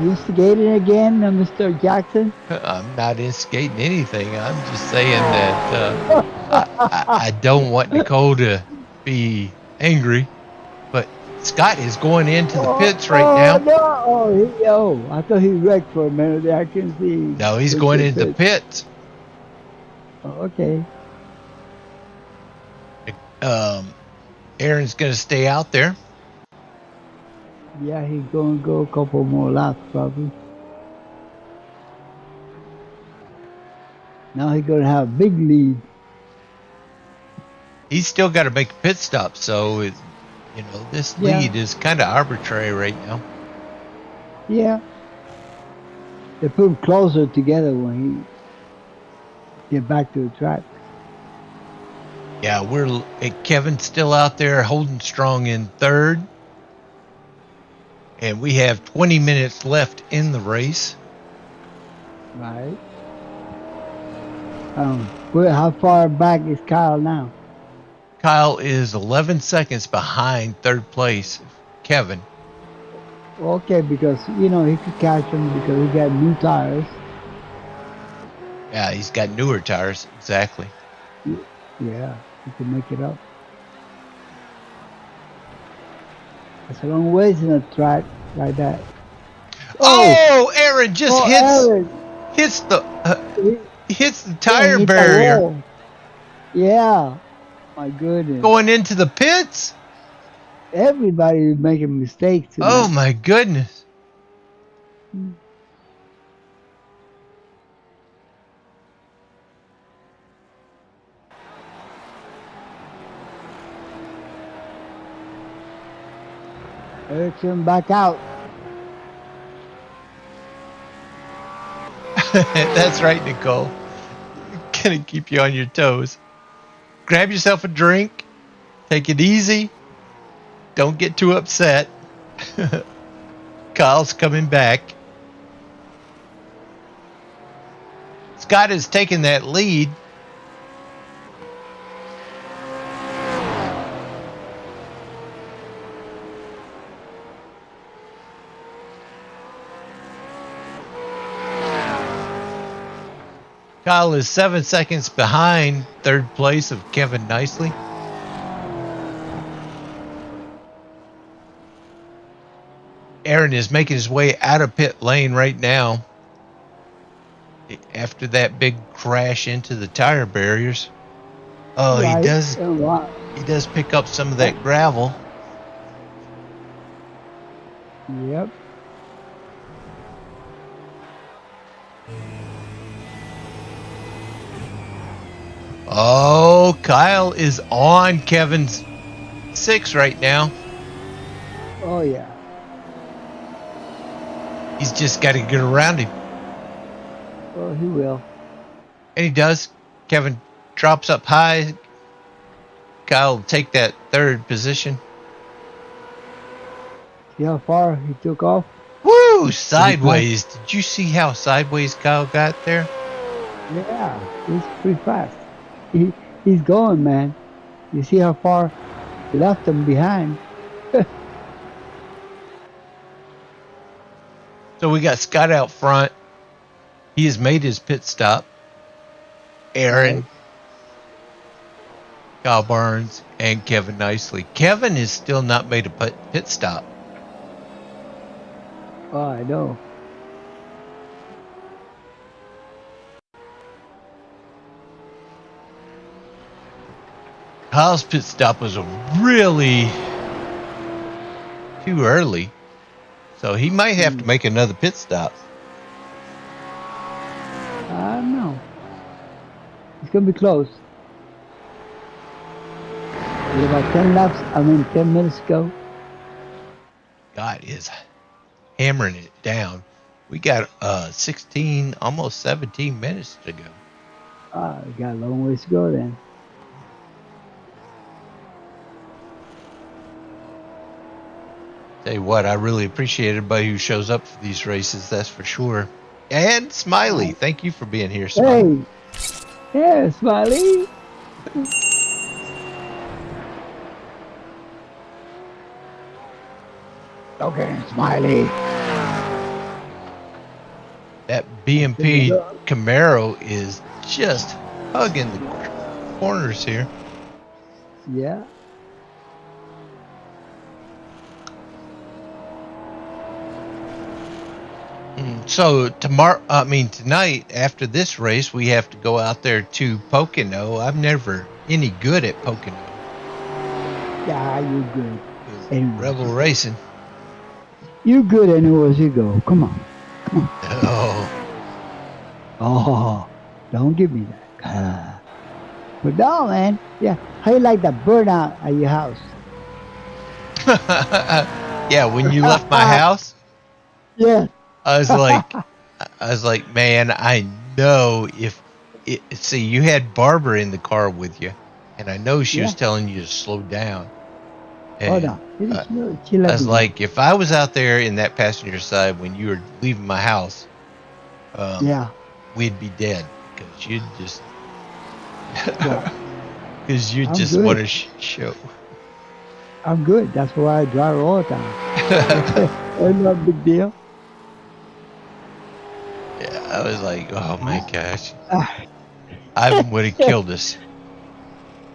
You instigating again, Mr. Jackson? I'm not instigating anything. I'm just saying that I don't want Nicole to be angry. But Scott is going into the pits right now. No. I thought he wrecked for a minute. I can see. No, he's going into the pits. Oh, okay. Aaron's going to stay out there. Yeah, he's going to go a couple more laps, probably. Now he's going to have a big lead. He's still got to make a pit stop, so this lead is kind of arbitrary right now. Yeah. They put him closer together when he get back to the track. Yeah, Kevin's still out there holding strong in third. And we have 20 minutes left in the race. Right. How far back is Kyle now? Kyle is 11 seconds behind third place, Kevin. Okay, because, he could catch him because he got new tires. Yeah, he's got newer tires, exactly. Yeah, he can make it up. It's a long ways in a track like that. Oh, Aaron just hits the tire barrier. Yeah. My goodness. Going into the pits? Everybody is making mistakes today. Oh my goodness. Erickson back out. That's right, Nicole. Gonna keep you on your toes. Grab yourself a drink. Take it easy. Don't get too upset. Kyle's coming back. Scott has taken that lead. Kyle is 7 seconds behind third place of Kevin Nicely. Aaron is making his way out of pit lane right now after that big crash into the tire barriers. Oh, right. He does pick up some of that gravel. Yep. Oh, Kyle is on Kevin's 6 right now. Oh, yeah. He's just got to get around him. Well, he will. And he does. Kevin drops up high. Kyle will take that third position. See how far he took off? Woo! Woo! Sideways. Did you see how sideways Kyle got there? Yeah, he's pretty fast. He's going, man. You see how far he left him behind. So we got Scott out front. He has made his pit stop. Aaron, Right. Kyle Barnes, and Kevin Nicely. Kevin has still not made a pit stop. Oh, I know. Kyle's pit stop was really too early. So he might have to make another pit stop. I don't know. It's going to be close. With about 10 minutes ago. God is hammering it down. We got 16, almost 17 minutes to go. We got a long ways to go then. Tell you what, I really appreciate everybody who shows up for these races, that's for sure. And Smiley, thank you for being here, Smiley. Hey! Yeah, Smiley! Okay, Smiley. That BMP Camaro is just hugging the corners here. Yeah. So tonight after this race, we have to go out there to Pocono. I'm never any good at Pocono. Yeah, you good. Rebel Racing. You good anywhere you go. Come on. Oh, don't give me that. But no, man. Yeah. How you like that burnout at your house? Yeah, when you left my house, Yeah. I was like, man, I know see, you had Barbara in the car with you, and I know she was telling you to slow down. And Hold on. I was like, if I was out there in that passenger side when you were leaving my house, we'd be dead because you'd just want to show. I'm good. That's why I drive all the time. It's not a big deal. Yeah, I was like, oh my gosh, Ivan would have killed us.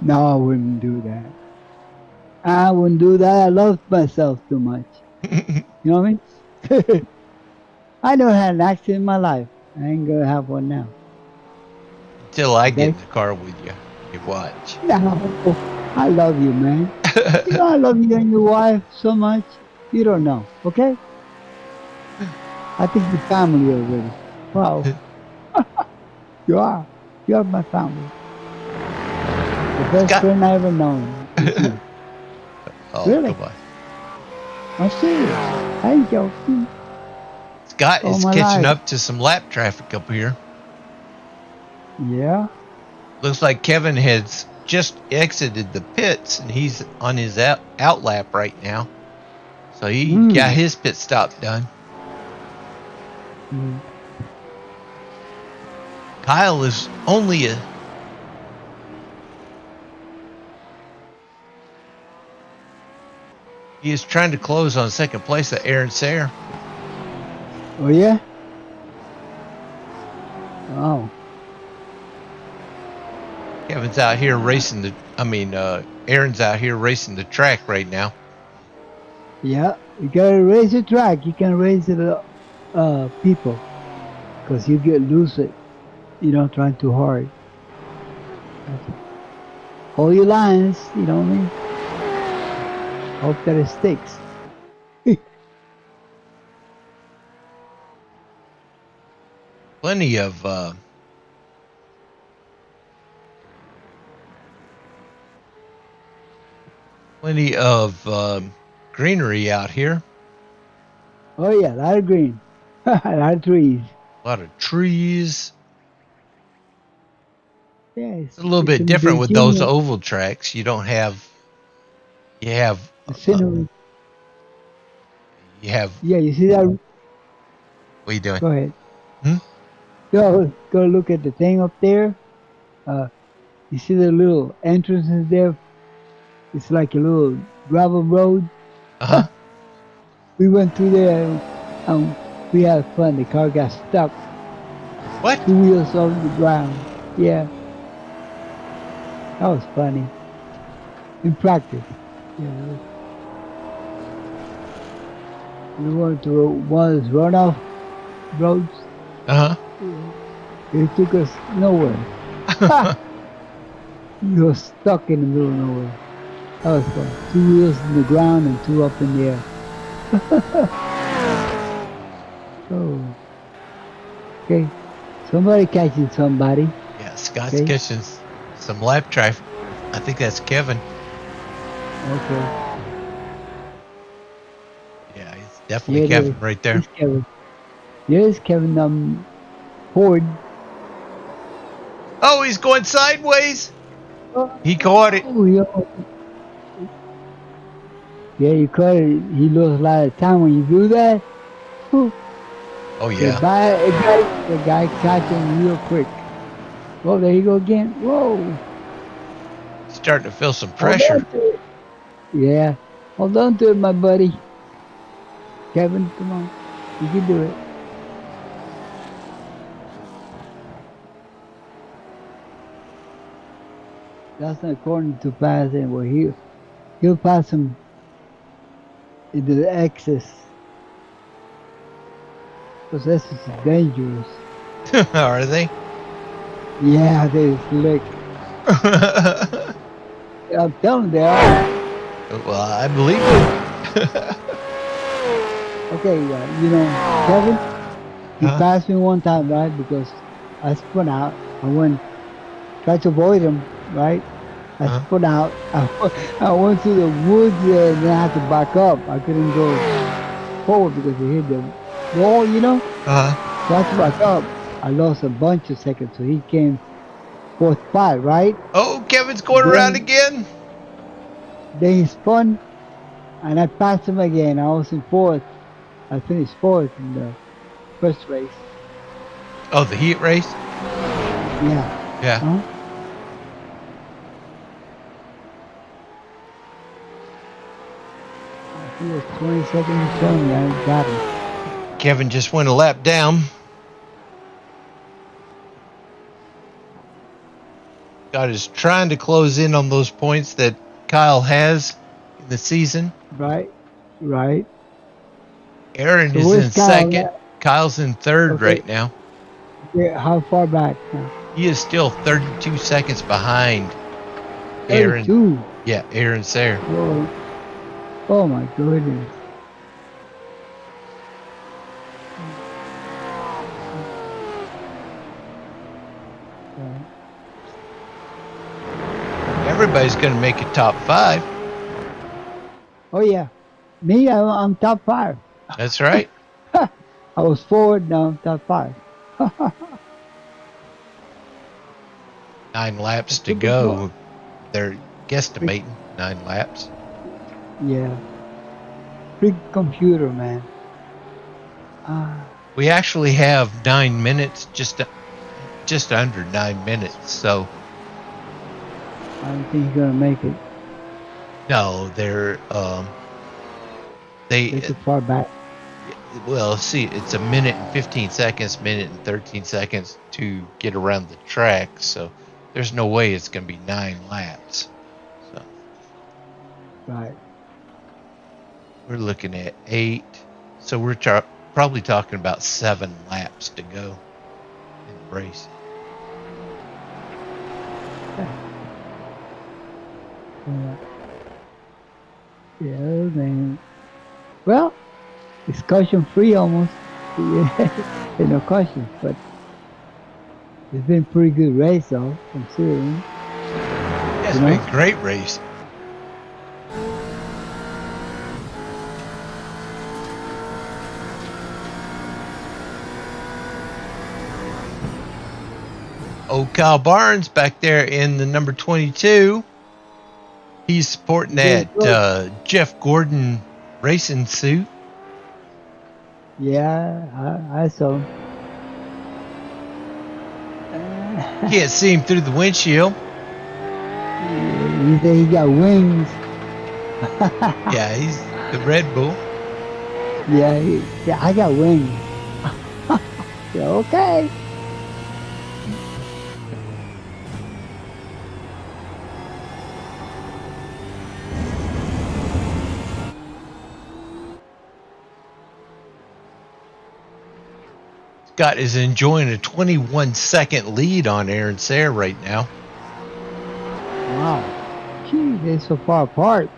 No, I wouldn't do that. I wouldn't do that. I love myself too much. You know what I mean? I never had an accident in my life. I ain't gonna have one now. Until I get in the car with you. You watch. No, I love you, man. You know I love you and your wife so much. You don't know, okay? I think you're family already. Wow. You are. You are my family. The best friend I ever known. Oh, really? come on. I'm serious. I ain't joking. Scott is catching up to some lap traffic up here. Yeah. Looks like Kevin has just exited the pits and he's on his out lap right now. So he got his pit stop done. Kyle is only he is trying to close on second place at Aaron Sayre. Oh yeah? Oh. Kevin's out here racing Aaron's out here racing the track right now. Yeah, you gotta race the track. You can race the people, because you get lose it. You know, trying too hard. Hold your lines. You know what I mean? Hope that it sticks. Plenty of greenery out here. Oh yeah, a lot of green. A lot of trees. A lot of trees. Yeah, it's a little bit different with those oval tracks. You don't have. You have. The scenery. You have. Yeah, you see that. What are you doing? Go ahead. Hmm? Go look at the thing up there. You see the little entrances there? It's like a little gravel road. Uh-huh. We went through there and we had fun. The car got stuck. What? 2 wheels on the ground. Yeah, that was funny. In practice. Yeah. We went to one of those runoff roads. Uh-huh. It took us nowhere. We were stuck in the middle of nowhere. That was fun. 2 wheels in the ground and 2 up in the air. Oh, okay. Somebody catching somebody. Yeah, Scott's catching some lap traffic. I think that's Kevin. Okay. Yeah, he's definitely Kevin right there. It's Kevin. Yes, Kevin Ford. Oh, he's going sideways. He caught it. Oh, yeah, you caught it. He loses a lot of time when you do that. Whew. Oh, yeah. The guy caught him real quick. Oh, there you go again. Whoa. Starting to feel some pressure. Yeah. Hold on to it, my buddy. Kevin, come on. You can do it. That's not according to pass anyway. He'll pass him into the excess. Because this is dangerous. Are they? Yeah, they're slick. I'm telling you, they are. Well, I believe it. Okay, Kevin, he passed me one time, right? Because I spun out. I tried to avoid him, right? I spun out. I went through the woods there and then I had to back up. I couldn't go forward because it hit the wall, So I had to back up. I lost a bunch of seconds, so he came fourth spot, right? Oh, Kevin's going around again. Then he spun, and I passed him again. I was in fourth. I finished fourth in the first race. Oh, the heat race? Yeah. Yeah. I think it was 20 seconds showing me. I got him. Kevin just went a lap down. God is trying to close in on those points that Kyle has in the season. Right. Aaron is in second. Kyle's in third right now. Yeah, how far back now? He is still 32 seconds behind 32? Aaron. Yeah, Aaron Sayre. Oh my goodness. Everybody's going to make it top 5. Oh yeah. Me, I'm top 5. That's right. I was forward, now I'm top 5. 9 laps to go. They're guesstimating 9 laps. Yeah. Big computer, man. We actually have 9 minutes, just under 9 minutes. So I don't think he's gonna make it. no, they're They're too far back. Well, see, it's a minute and 15 seconds, minute and 13 seconds to get around the track. So there's no way it's going to be 9 laps. So Right. we're looking at 8. So we're probably talking about 7 laps to go in the race. Yeah, man. Well, it's caution free almost. There's no caution, but it's been a pretty good race though, considering. Yeah, it's been a great race. Oh, Kyle Barnes back there in the number 22. He's sporting that Jeff Gordon racing suit. Yeah, I saw him. Can't see him through the windshield. He said he got wings. Yeah, he's the Red Bull. Yeah, yeah, I got wings. Yeah, okay. Scott is enjoying a 21-second lead on Aaron Sayre right now. Wow. Gee, they're so far apart.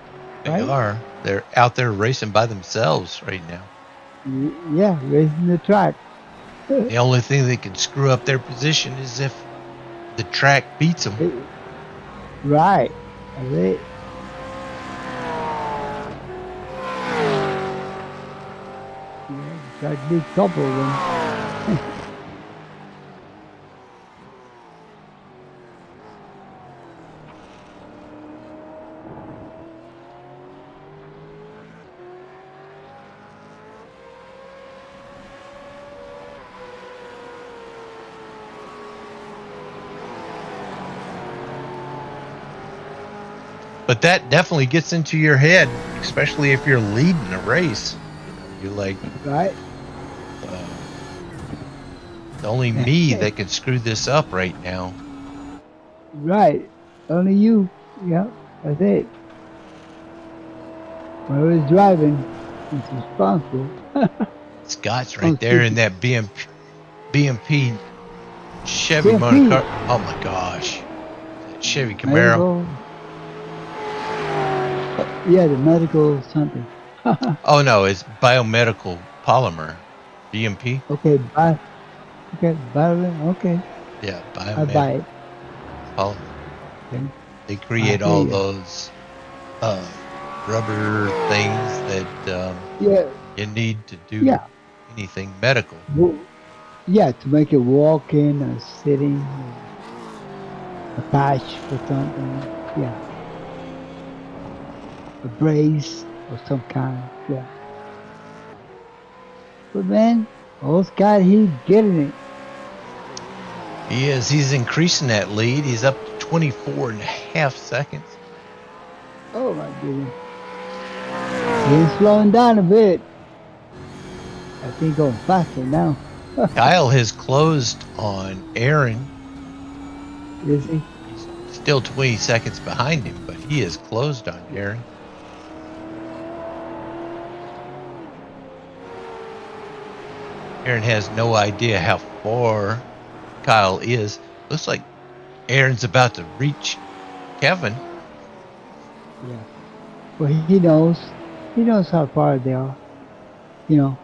They right? are. They're out there racing by themselves right now. Yeah, racing the track. The only thing that can screw up their position is if the track beats them. Right. That's it. Yeah, the track beat a couple of them. But that definitely gets into your head, especially if you're leading a race. You're like, Right. It's only me that can screw this up right now. Right. Only you. Yep. That's it. Whoever's driving is responsible. Scott's right there in that BMP Chevy BMP. motor car. Oh my gosh. That Chevy Camaro. Medical. Yeah, the medical something. Oh no, it's biomedical polymer. BMP? Okay, buy. Okay, buy it. Okay. Yeah, I buy it. polymer. Okay. They create all those rubber things that you need to do anything medical. Well, yeah, to make it walking or sitting, or a patch or something. Yeah. A brace of some kind. Yeah. But man, old Scott, he's getting it. He is. He's increasing that lead. He's up to 24 and a half seconds. Oh my goodness. He's slowing down a bit. I think going faster now. Kyle has closed on Aaron. Is he? He's still 20 seconds behind him, but he has closed on Aaron. Aaron has no idea how far Kyle is. Looks like Aaron's about to reach Kevin. Yeah. Well, he knows. He knows how far they are. You know.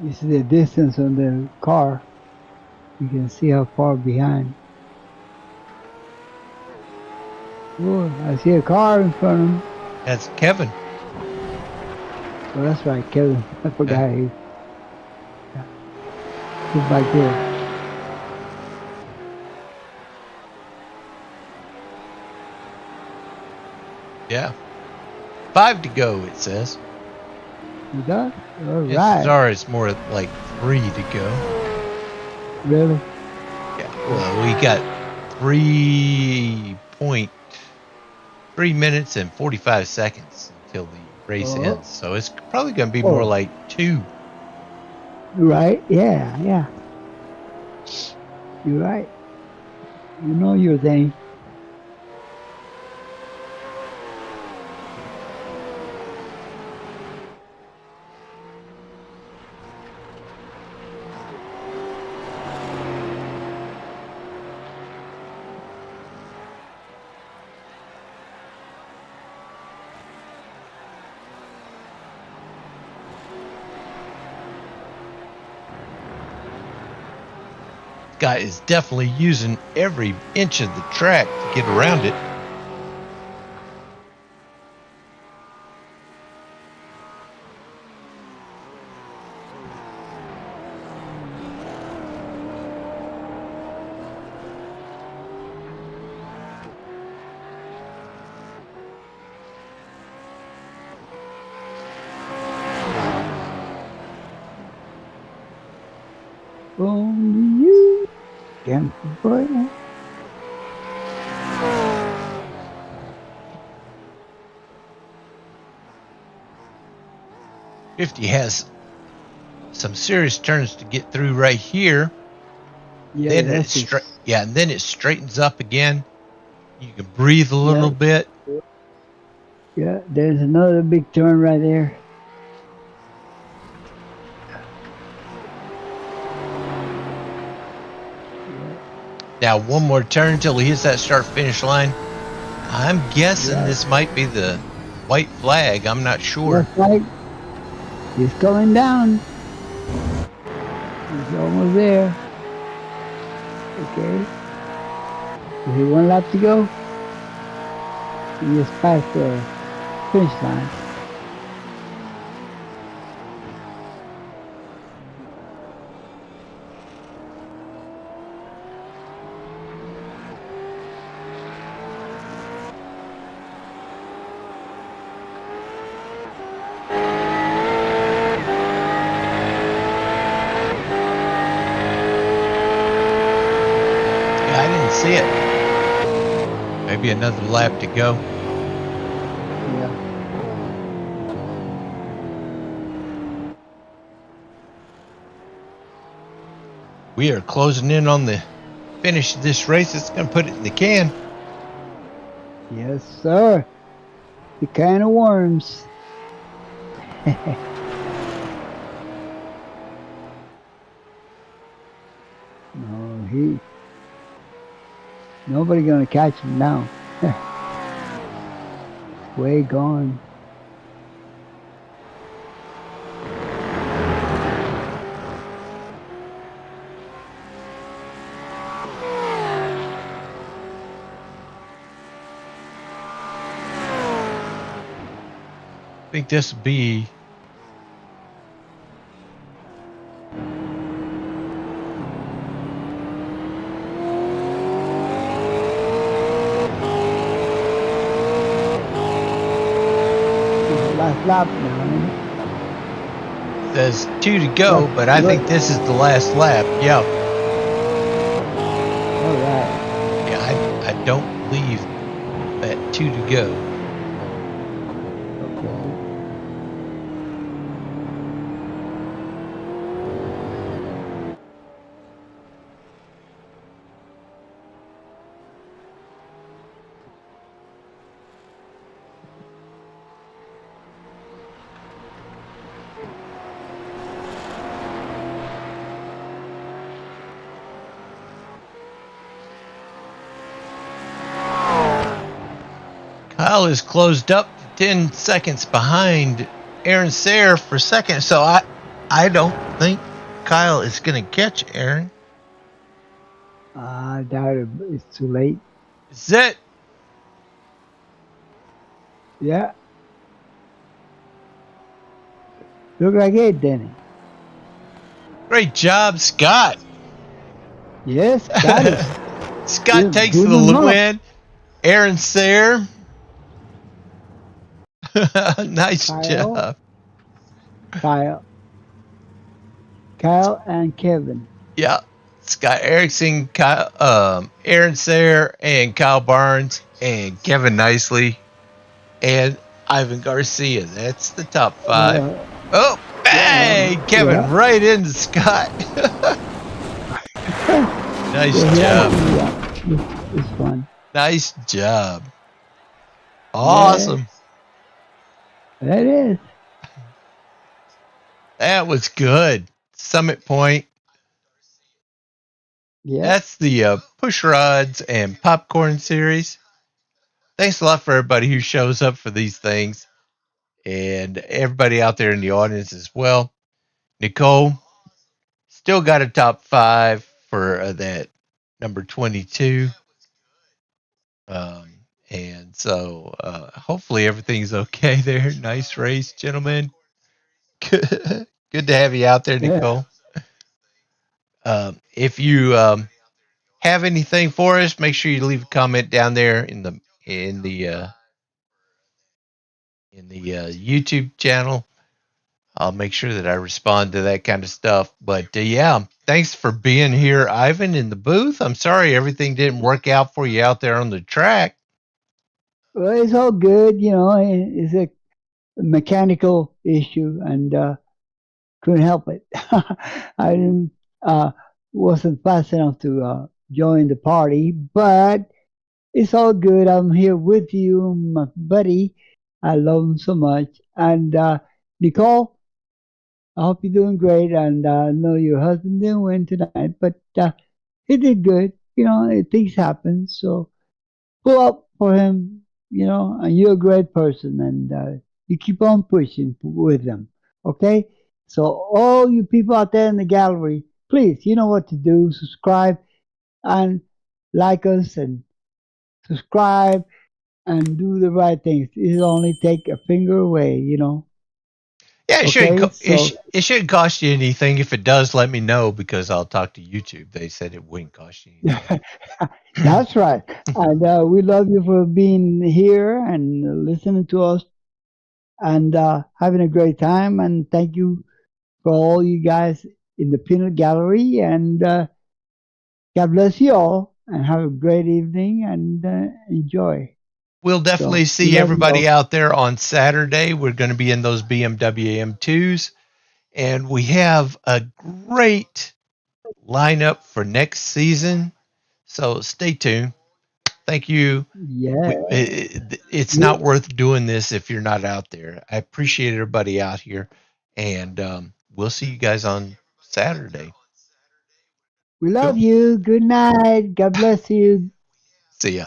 You see the distance on the car. You can see how far behind. Oh, I see a car in front of him. That's Kevin. Oh, that's right, Kevin. I forgot he. Yeah. He's back there. Yeah. 5 to go, it says. You got? All Yes, right. sorry, it's more like 3 to go. Really? Yeah. Well, we got 3 minutes and 45 seconds until the race ends. So it's probably going to be more like 2. Right? Yeah, yeah. You're right. You know your thing. Guy is definitely using every inch of the track to get around it. Again, boy. 50 has some serious turns to get through right here. Yeah, Then and then it straightens up again. You can breathe a little bit. Yeah, there's another big turn right there. Now one more turn until he hits that start-finish line. I'm guessing this might be the white flag. I'm not sure. White flag. He's going down. He's almost there. Okay. Is he one lap to go? He just passed the finish line. Yeah, I didn't see it. Maybe another lap to go. Yeah. We are closing in on the finish of this race. It's going to put it in the can. Yes, sir. The can of worms. No, nobody gonna catch him now. Way gone. I think this will be Last lap now. says 2 to go, but I think this is the last lap. Yeah. All right. Yeah, I don't believe that 2 to go. Kyle is closed up 10 seconds behind Aaron Sayre for second, so I don't think Kyle is going to catch Aaron. I doubt it. It's too late. Is it? Yeah. Look like it, Denny. Great job, Scott. Yes, got it. Scott takes the win. Aaron Sayre. Nice job. Kyle and Kevin. Yeah. Scott Erickson, Aaron Sayre, and Kyle Barnes, and Kevin Nicely, and Ivan Garcia. That's the top 5. Oh, bang! Kevin right into Scott. Nice job. It's fun. Nice job. Awesome. Yeah. That is. That was good. Summit Point. Yeah. That's the Pushrods and Popcorn series. Thanks a lot for everybody who shows up for these things, and everybody out there in the audience as well. Nicole still got a top 5 for that number 22. And so hopefully everything's okay there. Nice race, gentlemen. Good to have you out there, Nicole. If you have anything for us, make sure you leave a comment down there in the YouTube channel. I'll make sure that I respond to that kind of stuff. But yeah, Thanks for being here, Ivan, in the booth. I'm sorry everything didn't work out for you out there on the track. Well, it's all good, you know. It's a mechanical issue, and couldn't help it. I didn't, wasn't fast enough to join the party, but it's all good. I'm here with you, my buddy. I love him so much. And Nicole, I hope you're doing great. And I know your husband didn't win tonight, but he did good. You know, things happen. So pull up for him, you know, and you're a great person. And you keep on pushing with them. Okay? So, all you people out there in the gallery, please, you know what to do. Subscribe and like us and subscribe and do the right things. It'll only take a finger away, you know. Yeah, Okay, so it shouldn't cost you anything. If it does, let me know because I'll talk to YouTube. They said it wouldn't cost you anything. that's right. And we love you for being here and listening to us and having a great time. And thank you for all you guys in the peanut gallery. And God bless you all and have a great evening and enjoy. We'll definitely So we see love you everybody all. out there on Saturday. We're going to be in those BMW M2s, and we have a great lineup for next season. So stay tuned. Thank you. Yeah. It's We, not worth doing this if you're not out there. I appreciate everybody out here, and we'll see you guys on Saturday. we love Cool. you. Good night. God bless you. See ya.